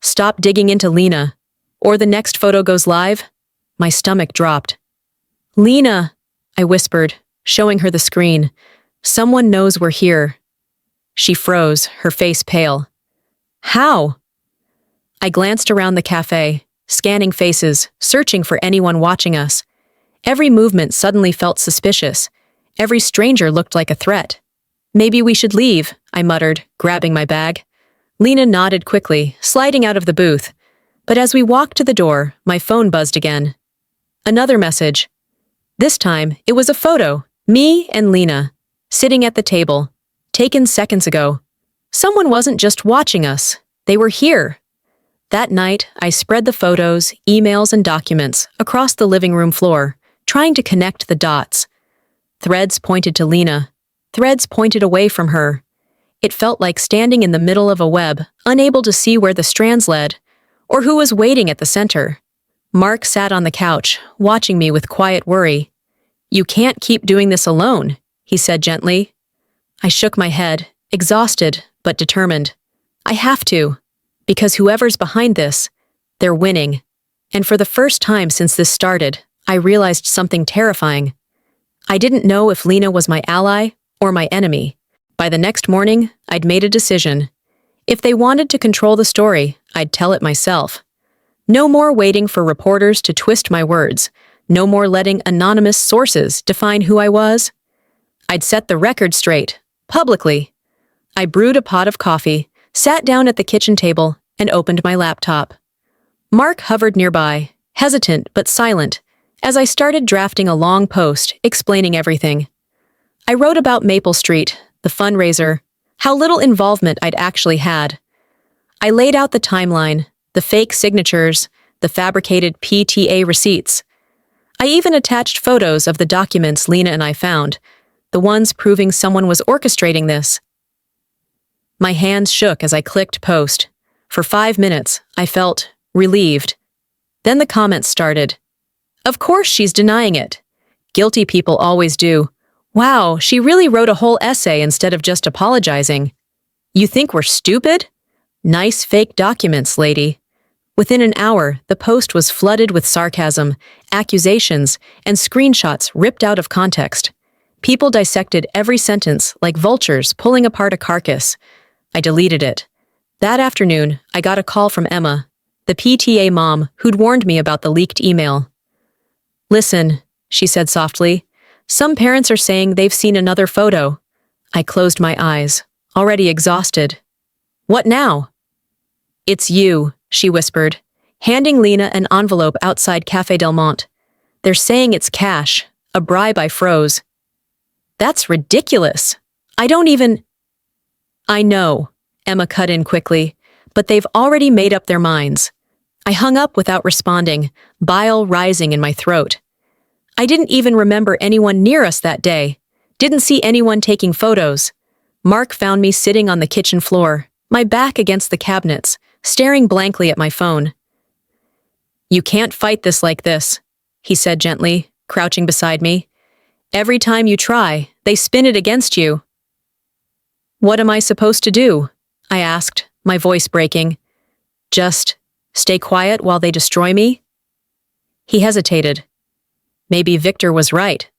Stop digging into Lena. Or the next photo goes live. My stomach dropped. Lena, I whispered, showing her the screen. Someone knows we're here. She froze, her face pale. How? I glanced around the cafe, scanning faces, searching for anyone watching us. Every movement suddenly felt suspicious. Every stranger looked like a threat. Maybe we should leave, I muttered, grabbing my bag. Lena nodded quickly, sliding out of the booth. But as we walked to the door, my phone buzzed again. Another message. This time, it was a photo, me and Lena, sitting at the table, taken seconds ago. Someone wasn't just watching us, they were here. That night, I spread the photos, emails, and documents across the living room floor, trying to connect the dots. Threads pointed to Lena. Threads pointed away from her. It felt like standing in the middle of a web, unable to see where the strands led, or who was waiting at the center. Mark sat on the couch, watching me with quiet worry. You can't keep doing this alone, he said gently. I shook my head, exhausted but determined. I have to, because whoever's behind this, they're winning. And for the first time since this started, I realized something terrifying. I didn't know if Lena was my ally or my enemy. By the next morning, I'd made a decision. If they wanted to control the story, I'd tell it myself. No more waiting for reporters to twist my words. No more letting anonymous sources define who I was. I'd set the record straight, publicly. I brewed a pot of coffee, sat down at the kitchen table, and opened my laptop. Mark hovered nearby, hesitant but silent, as I started drafting a long post explaining everything. I wrote about Maple Street, the fundraiser, how little involvement I'd actually had. I laid out the timeline, the fake signatures, the fabricated PTA receipts. I even attached photos of the documents Lena and I found, the ones proving someone was orchestrating this. My hands shook as I clicked post. For 5 minutes, I felt relieved. Then the comments started. Of course she's denying it. Guilty people always do. Wow, she really wrote a whole essay instead of just apologizing. You think we're stupid? Nice fake documents, lady. Within an hour, the post was flooded with sarcasm, accusations, and screenshots ripped out of context. People dissected every sentence like vultures pulling apart a carcass. I deleted it. That afternoon, I got a call from Emma, the PTA mom who'd warned me about the leaked email. Listen, she said softly. Some parents are saying they've seen another photo. I closed my eyes, already exhausted. What now? It's you, she whispered, handing Lena an envelope outside Café Del Monte. They're saying it's cash, a bribe. I froze. That's ridiculous. I know, Emma cut in quickly, but they've already made up their minds. I hung up without responding, bile rising in my throat. I didn't even remember anyone near us that day. Didn't see anyone taking photos. Mark found me sitting on the kitchen floor, my back against the cabinets, staring blankly at my phone. You can't fight this like this, he said gently, crouching beside me. Every time you try, they spin it against you. What am I supposed to do? I asked, my voice breaking. Just stay quiet while they destroy me? He hesitated. Maybe Victor was right.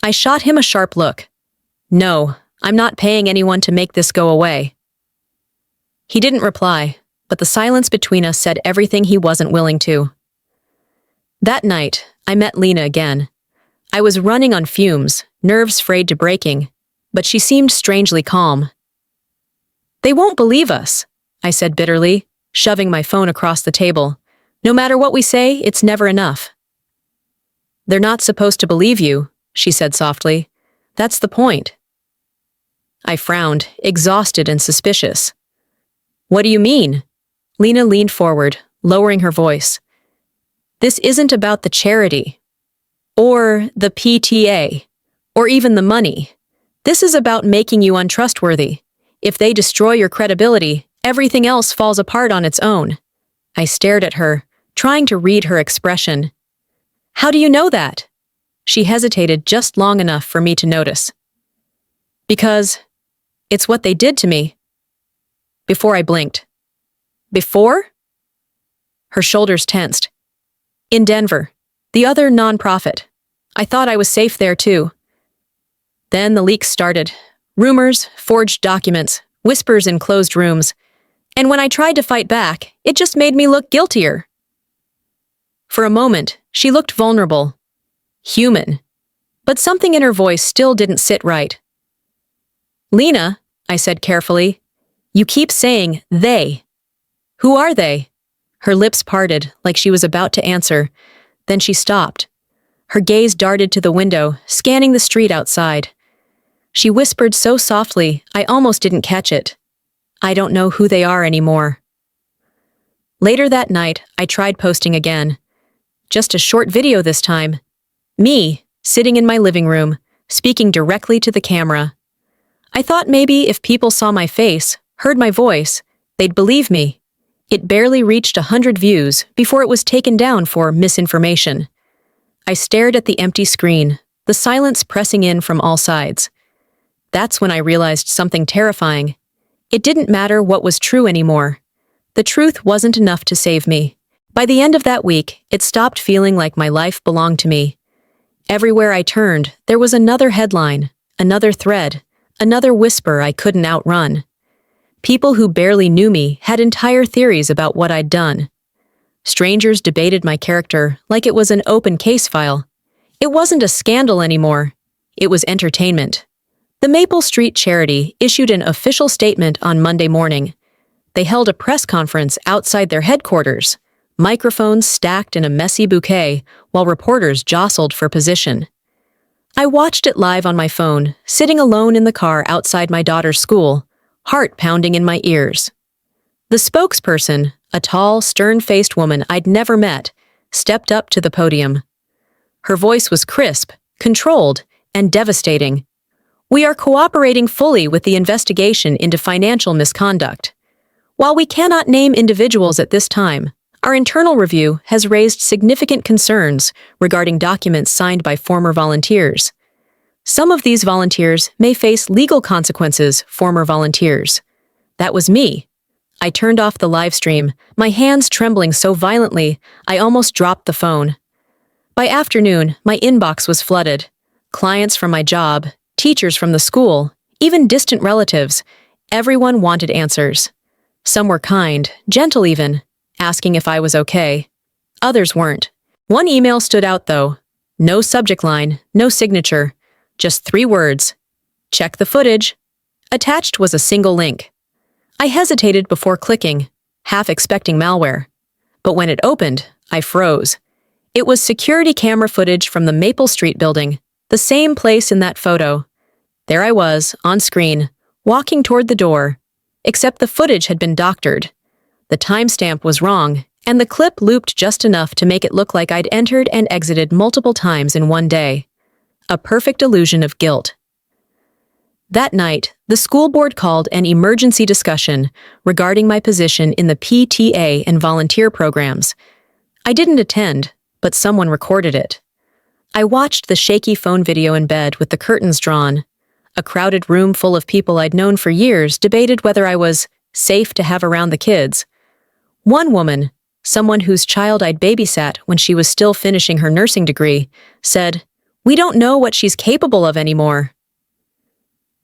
I shot him a sharp look. No, I'm not paying anyone to make this go away. He didn't reply, but the silence between us said everything he wasn't willing to. That night, I met Lena again. I was running on fumes, nerves frayed to breaking, but she seemed strangely calm. They won't believe us, I said bitterly, shoving my phone across the table. No matter what we say, it's never enough. They're not supposed to believe you, she said softly. That's the point. I frowned, exhausted and suspicious. What do you mean? Lena leaned forward, lowering her voice. This isn't about the charity, or the PTA, or even the money. This is about making you untrustworthy. If they destroy your credibility, everything else falls apart on its own. I stared at her, trying to read her expression. How do you know that? She hesitated just long enough for me to notice. Because it's what they did to me. before I blinked. Before? Her shoulders tensed. In Denver, the other nonprofit. I thought I was safe there too. Then the leaks started. Rumors, forged documents, whispers in closed rooms. And when I tried to fight back, it just made me look guiltier. For a moment, she looked vulnerable. Human. But something in her voice still didn't sit right. Lena, I said carefully, you keep saying they. Who are they? Her lips parted like she was about to answer. Then she stopped. Her gaze darted to the window, scanning the street outside. She whispered so softly, I almost didn't catch it. I don't know who they are anymore. Later that night, I tried posting again. Just a short video this time. Me, sitting in my living room, speaking directly to the camera. I thought maybe if people saw my face, heard my voice, they'd believe me. It barely reached 100 views before it was taken down for misinformation. I stared at the empty screen, the silence pressing in from all sides. That's when I realized something terrifying. It didn't matter what was true anymore. The truth wasn't enough to save me. By the end of that week, it stopped feeling like my life belonged to me. Everywhere I turned, there was another headline, another thread, another whisper I couldn't outrun. People who barely knew me had entire theories about what I'd done. Strangers debated my character like it was an open case file. It wasn't a scandal anymore. It was entertainment. The Maple Street charity issued an official statement on Monday morning. They held a press conference outside their headquarters, microphones stacked in a messy bouquet while reporters jostled for position. I watched it live on my phone, sitting alone in the car outside my daughter's school, heart pounding in my ears. The spokesperson, a tall, stern-faced woman I'd never met, stepped up to the podium. Her voice was crisp, controlled, and devastating. We are cooperating fully with the investigation into financial misconduct. While we cannot name individuals at this time, our internal review has raised significant concerns regarding documents signed by former volunteers. Some of these volunteers may face legal consequences, former volunteers. That was me. I turned off the live stream, my hands trembling so violently I almost dropped the phone. By afternoon, my inbox was flooded. Clients from my job, teachers from the school, even distant relatives, everyone wanted answers. Some were kind, gentle even, asking if I was okay. Others weren't. One email stood out though. No subject line, no signature, just 3 words. Check the footage. Attached was a single link. I hesitated before clicking, half expecting malware. But when it opened, I froze. It was security camera footage from the Maple Street building, the same place in that photo. There I was, on screen, walking toward the door, except the footage had been doctored. The timestamp was wrong, and the clip looped just enough to make it look like I'd entered and exited multiple times in one day. A perfect illusion of guilt. That night, the school board called an emergency discussion regarding my position in the PTA and volunteer programs. I didn't attend, but someone recorded it. I watched the shaky phone video in bed with the curtains drawn. A crowded room full of people I'd known for years debated whether I was safe to have around the kids. One woman, someone whose child I'd babysat when she was still finishing her nursing degree, said, "We don't know what she's capable of anymore."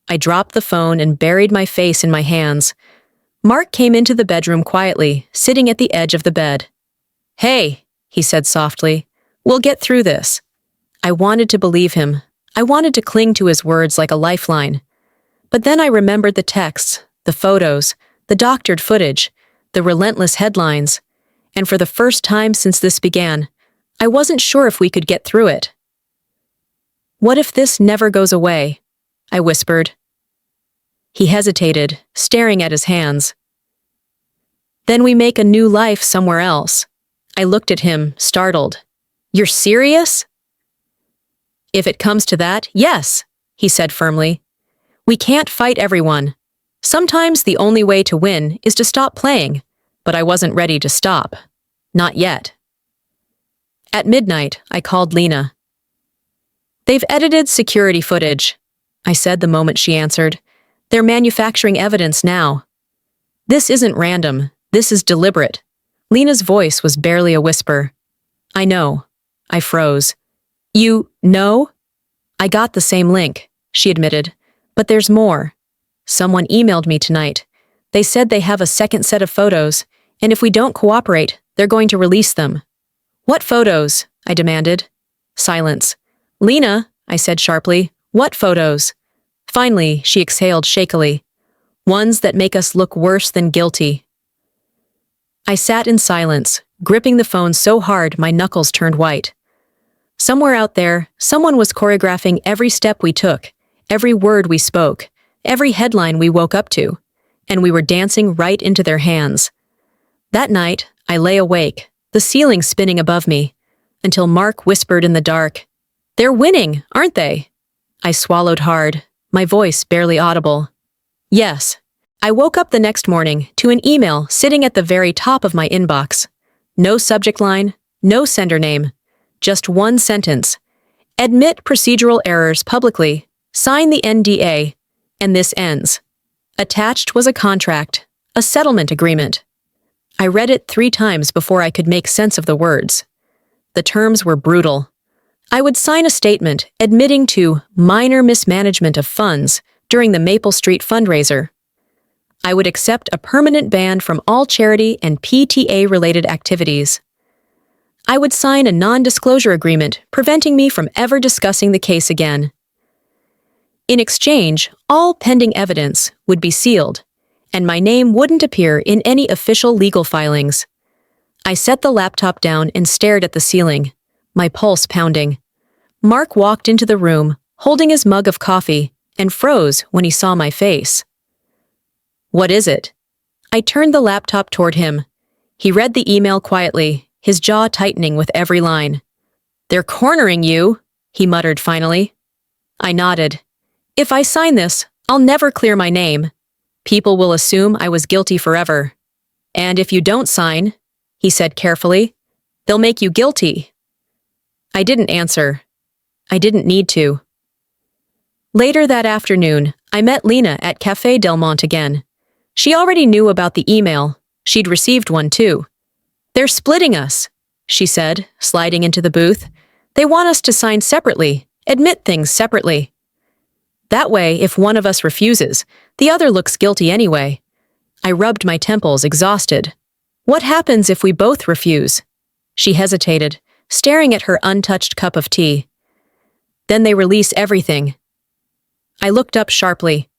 I dropped the phone and buried my face in my hands. Mark came into the bedroom quietly, sitting at the edge of the bed. "Hey," he said softly, "we'll get through this." I wanted to believe him. I wanted to cling to his words like a lifeline. But then I remembered the texts, the photos, the doctored footage, the relentless headlines, and for the first time since this began, I wasn't sure if we could get through it. "What if this never goes away?" I whispered. He hesitated, staring at his hands. "Then we make a new life somewhere else." I looked at him, startled. "You're serious?" "If it comes to that, yes," he said firmly. "We can't fight everyone. Sometimes the only way to win is to stop playing, but I wasn't ready to stop. Not yet." At midnight, I called Lena. "They've edited security footage," I said the moment she answered. "They're manufacturing evidence now." This isn't random. This is deliberate. Lena's voice was barely a whisper. I know. I froze. You know? I got the same link, she admitted. But there's more. Someone emailed me tonight. They said they have a second set of photos, and if we don't cooperate, they're going to release them. What photos? I demanded. Silence. Lena, I said sharply, what photos? Finally, she exhaled shakily. Ones that make us look worse than guilty. I sat in silence, gripping the phone so hard my knuckles turned white. Somewhere out there, someone was choreographing every step we took, every word we spoke, every headline we woke up to, and we were dancing right into their hands. That night, I lay awake, the ceiling spinning above me, until Mark whispered in the dark, "They're winning, aren't they?" I swallowed hard, my voice barely audible. Yes. I woke up the next morning to an email sitting at the very top of my inbox. No subject line, no sender name, just one sentence. Admit procedural errors publicly, sign the NDA, and this ends. Attached was a contract, a settlement agreement. I read it 3 times before I could make sense of the words. The terms were brutal. I would sign a statement admitting to minor mismanagement of funds during the Maple Street fundraiser. I would accept a permanent ban from all charity and PTA-related activities. I would sign a non-disclosure agreement preventing me from ever discussing the case again. In exchange, all pending evidence would be sealed, and my name wouldn't appear in any official legal filings. I set the laptop down and stared at the ceiling, my pulse pounding. Mark walked into the room, holding his mug of coffee, and froze when he saw my face. What is it? I turned the laptop toward him. He read the email quietly, his jaw tightening with every line. They're cornering you, he muttered finally. I nodded. If I sign this, I'll never clear my name. People will assume I was guilty forever. And if you don't sign, he said carefully, they'll make you guilty. I didn't answer. I didn't need to. Later that afternoon, I met Lena at Café Del Monte again. She already knew about the email. She'd received one too. They're splitting us, she said, sliding into the booth. They want us to sign separately, admit things separately. That way, if one of us refuses, the other looks guilty anyway. I rubbed my temples, exhausted. What happens if we both refuse? She hesitated, staring at her untouched cup of tea. Then they release everything. I looked up sharply.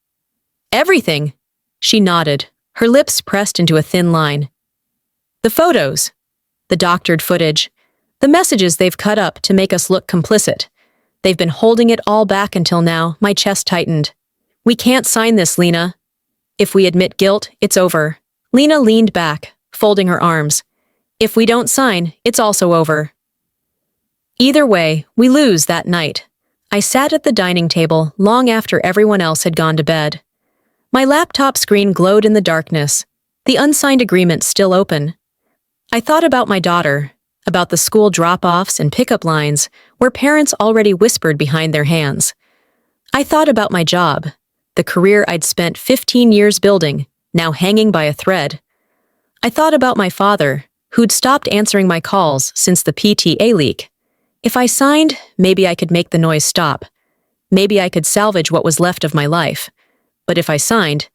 Everything? She nodded, her lips pressed into a thin line. The photos, the doctored footage, the messages they've cut up to make us look complicit. They've been holding it all back until now. My chest tightened. We can't sign this, Lena. If we admit guilt, it's over. Lena leaned back, folding her arms. If we don't sign, it's also over. Either way, we lose that night. I sat at the dining table long after everyone else had gone to bed. My laptop screen glowed in the darkness, the unsigned agreement still open. I thought about my daughter, about the school drop-offs and pickup lines where parents already whispered behind their hands. I thought about my job, the career I'd spent 15 years building, now hanging by a thread. I thought about my father, who'd stopped answering my calls since the PTA leak. If I signed, maybe I could make the noise stop. Maybe I could salvage what was left of my life. But if I signed,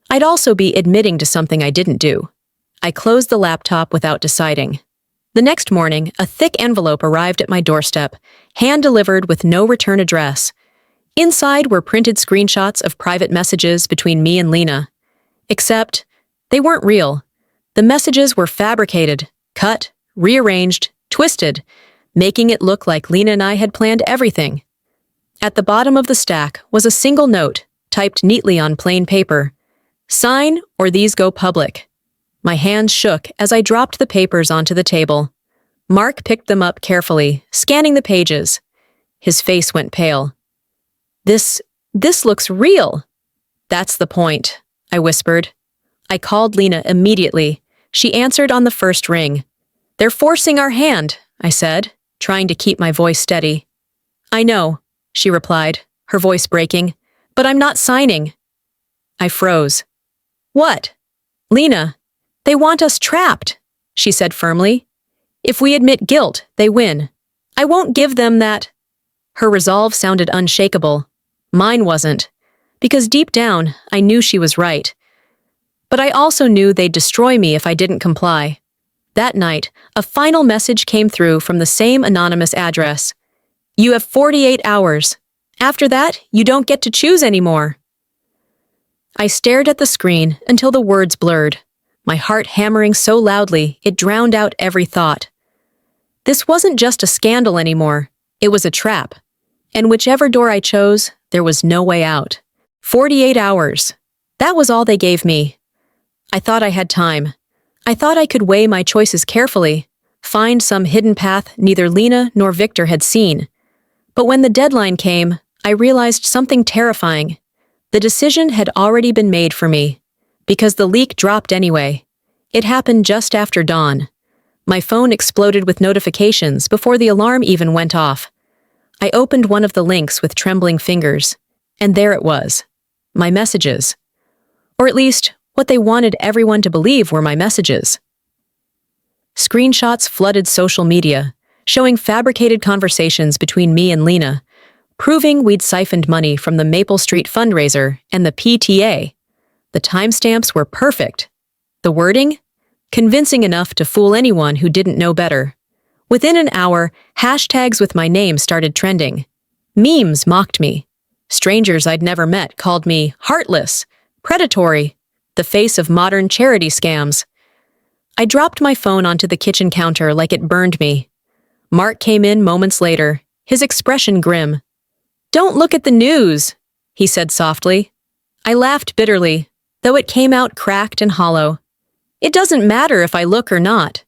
I'd also be admitting to something I didn't do. I closed the laptop without deciding. The next morning, a thick envelope arrived at my doorstep, hand-delivered with no return address. Inside were printed screenshots of private messages between me and Lena. Except, they weren't real. The messages were fabricated, cut, rearranged, twisted, making it look like Lena and I had planned everything. At the bottom of the stack was a single note, typed neatly on plain paper. Sign or these go public. My hands shook as I dropped the papers onto the table. Mark picked them up carefully, scanning the pages. His face went pale. This looks real. That's the point, I whispered. I called Lena immediately. She answered on the first ring. They're forcing our hand, I said, trying to keep my voice steady. I know, she replied, her voice breaking, but I'm not signing. I froze. What? "Lena, they want us trapped," she said firmly. "If we admit guilt, they win. I won't give them that." Her resolve sounded unshakable. Mine wasn't, because deep down, I knew she was right. But I also knew they'd destroy me if I didn't comply. That night, a final message came through from the same anonymous address. "You have 48 hours. After that, you don't get to choose anymore." I stared at the screen until the words blurred, my heart hammering so loudly it drowned out every thought. This wasn't just a scandal anymore, it was a trap. And whichever door I chose, there was no way out. 48 hours. That was all they gave me. I thought I had time. I thought I could weigh my choices carefully, find some hidden path neither Lena nor Victor had seen. But when the deadline came, I realized something terrifying. The decision had already been made for me, because the leak dropped anyway. It happened just after dawn. My phone exploded with notifications before the alarm even went off. I opened one of the links with trembling fingers, and there it was. My messages. Or at least, what they wanted everyone to believe were my messages. Screenshots flooded social media, showing fabricated conversations between me and Lena, proving we'd siphoned money from the Maple Street fundraiser and the PTA. The timestamps were perfect. The wording? Convincing enough to fool anyone who didn't know better. Within an hour, hashtags with my name started trending. Memes mocked me. Strangers I'd never met called me heartless, predatory, the face of modern charity scams. I dropped my phone onto the kitchen counter like it burned me. Mark came in moments later, his expression grim. "Don't look at the news," he said softly. I laughed bitterly, though it came out cracked and hollow. "It doesn't matter if I look or not."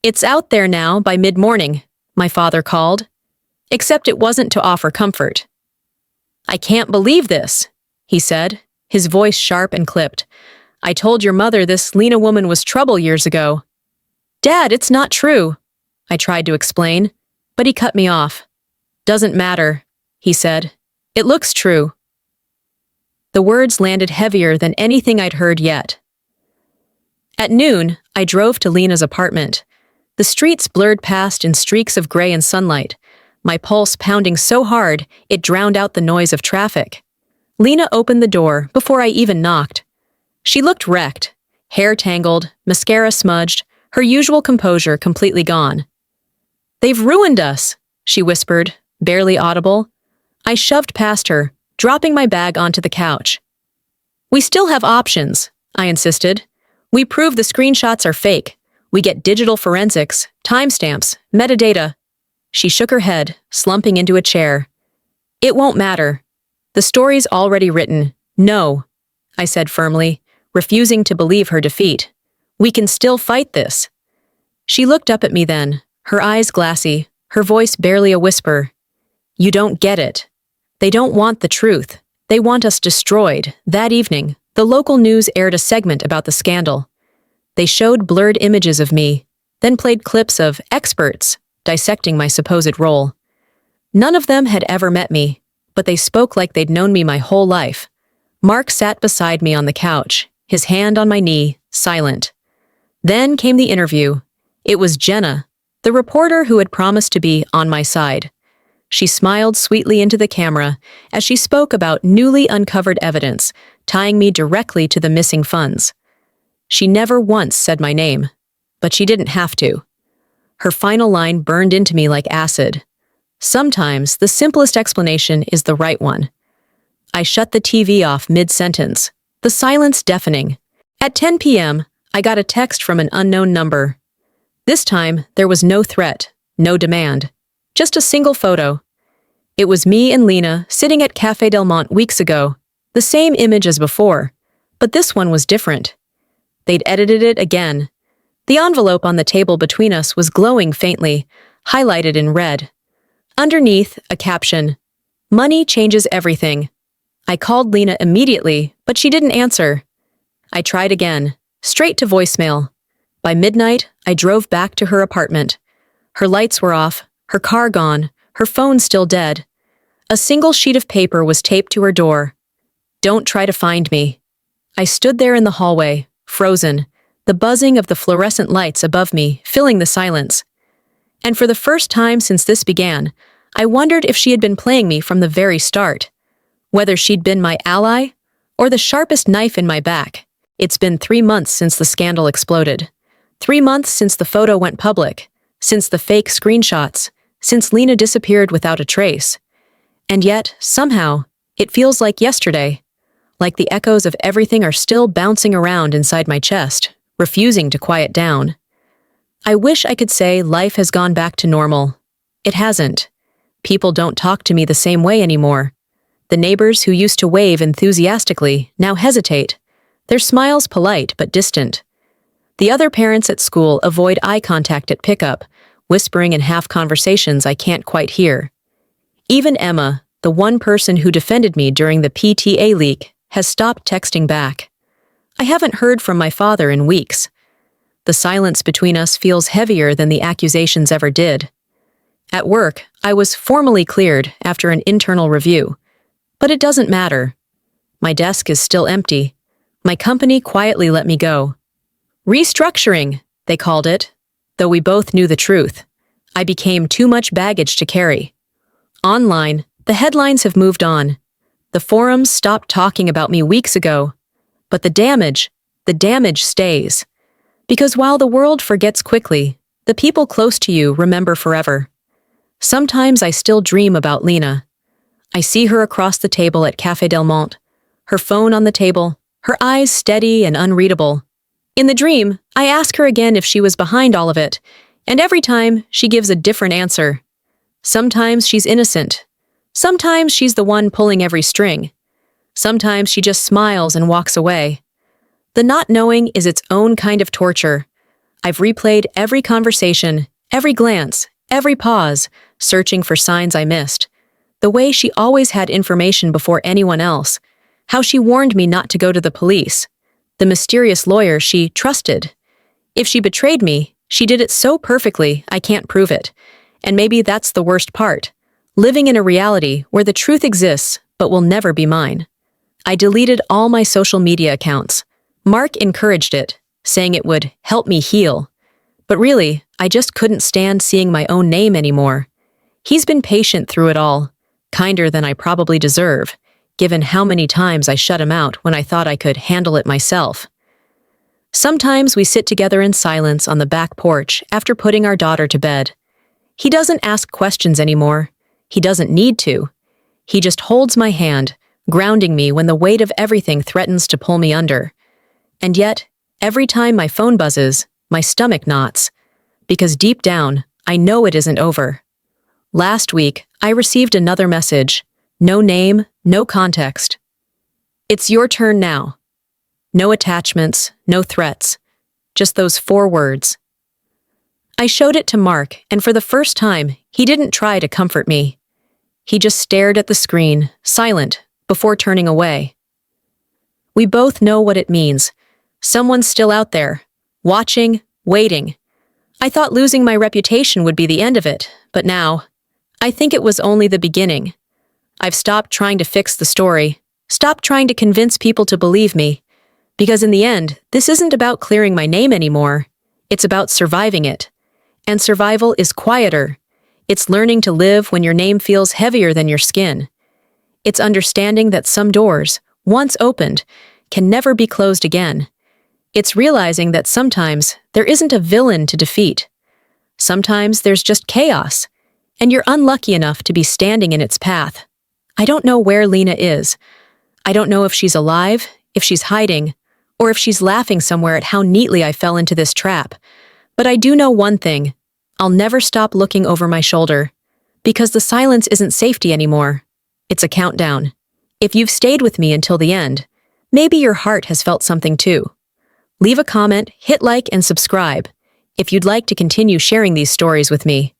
"It's out there now by mid-morning," my father called. Except it wasn't to offer comfort. "I can't believe this," he said, his voice sharp and clipped. "I told your mother this Lena woman was trouble years ago." "Dad, it's not true," I tried to explain, but he cut me off. "Doesn't matter," he said. "It looks true." The words landed heavier than anything I'd heard yet. At noon, I drove to Lena's apartment. The streets blurred past in streaks of gray and sunlight, my pulse pounding so hard it drowned out the noise of traffic. Lena opened the door before I even knocked. She looked wrecked, hair tangled, mascara smudged, her usual composure completely gone. "They've ruined us," she whispered, barely audible. I shoved past her, dropping my bag onto the couch. "We still have options," I insisted. "We prove the screenshots are fake. We get digital forensics, timestamps, metadata." She shook her head, slumping into a chair. "It won't matter. The story's already written. No," I said firmly, refusing to believe her defeat. "We can still fight this." She looked up at me then, her eyes glassy, her voice barely a whisper. "You don't get it. They don't want the truth. They want us destroyed." That evening, the local news aired a segment about the scandal. They showed blurred images of me, then played clips of experts dissecting my supposed role. None of them had ever met me, but they spoke like they'd known me my whole life. Mark sat beside me on the couch, his hand on my knee, silent. Then came the interview. It was Jenna, the reporter who had promised to be on my side. She smiled sweetly into the camera as she spoke about newly uncovered evidence, tying me directly to the missing funds. She never once said my name, but she didn't have to. Her final line burned into me like acid. Sometimes the simplest explanation is the right one. I shut the TV off mid-sentence, the silence deafening. At 10 p.m., I got a text from an unknown number. This time, there was no threat, no demand, just a single photo. It was me and Lena sitting at Café Del Monte weeks ago, the same image as before, but this one was different. They'd edited it again. The envelope on the table between us was glowing faintly, highlighted in red. Underneath, a caption, "Money changes everything." I called Lena immediately, but she didn't answer. I tried again, straight to voicemail. By midnight, I drove back to her apartment. Her lights were off, her car gone, her phone still dead. A single sheet of paper was taped to her door. "Don't try to find me." I stood there in the hallway, frozen, the buzzing of the fluorescent lights above me filling the silence. And for the first time since this began, I wondered if she had been playing me from the very start. Whether she'd been my ally or the sharpest knife in my back. It's been 3 months since the scandal exploded. 3 months since the photo went public, since the fake screenshots, since Lena disappeared without a trace. And yet, somehow, it feels like yesterday. Like the echoes of everything are still bouncing around inside my chest, refusing to quiet down. I wish I could say life has gone back to normal. It hasn't. People don't talk to me the same way anymore. The neighbors who used to wave enthusiastically now hesitate, their smiles polite but distant. The other parents at school avoid eye contact at pickup, whispering in half conversations I can't quite hear. Even Emma, the one person who defended me during the PTA leak, has stopped texting back. I haven't heard from my father in weeks. The silence between us feels heavier than the accusations ever did. At work, I was formally cleared after an internal review. But it doesn't matter. My desk is still empty. My company quietly let me go. Restructuring, they called it, though we both knew the truth. I became too much baggage to carry. Online, the headlines have moved on. The forums stopped talking about me weeks ago. But the damage stays. Because while the world forgets quickly, the people close to you remember forever. Sometimes I still dream about Lena. I see her across the table at Café Del Monte, her phone on the table, her eyes steady and unreadable. In the dream, I ask her again if she was behind all of it, and every time she gives a different answer. Sometimes she's innocent. Sometimes she's the one pulling every string. Sometimes she just smiles and walks away. The not knowing is its own kind of torture. I've replayed every conversation, every glance, every pause, searching for signs I missed. The way she always had information before anyone else. How she warned me not to go to the police. The mysterious lawyer she trusted. If she betrayed me, she did it so perfectly I can't prove it. And maybe that's the worst part. Living in a reality where the truth exists but will never be mine. I deleted all my social media accounts. Mark encouraged it, saying it would help me heal. But really, I just couldn't stand seeing my own name anymore. He's been patient through it all. Kinder than I probably deserve, given how many times I shut him out when I thought I could handle it myself. Sometimes we sit together in silence on the back porch after putting our daughter to bed. He doesn't ask questions anymore. He doesn't need to. He just holds my hand, grounding me when the weight of everything threatens to pull me under. And yet, every time my phone buzzes, my stomach knots. Because deep down, I know it isn't over. Last week, I received another message. No name, no context. It's your turn now. No attachments, no threats. Just those 4 words. I showed it to Mark, and for the first time, he didn't try to comfort me. He just stared at the screen, silent, before turning away. We both know what it means. Someone's still out there, watching, waiting. I thought losing my reputation would be the end of it, but now, I think it was only the beginning. I've stopped trying to fix the story, stopped trying to convince people to believe me, because in the end, this isn't about clearing my name anymore. It's about surviving it. And survival is quieter. It's learning to live when your name feels heavier than your skin. It's understanding that some doors, once opened, can never be closed again. It's realizing that sometimes there isn't a villain to defeat. Sometimes there's just chaos, and you're unlucky enough to be standing in its path. I don't know where Lena is. I don't know if she's alive, if she's hiding, or if she's laughing somewhere at how neatly I fell into this trap. But I do know one thing. I'll never stop looking over my shoulder. Because the silence isn't safety anymore. It's a countdown. If you've stayed with me until the end, maybe your heart has felt something too. Leave a comment, hit like, and subscribe if you'd like to continue sharing these stories with me.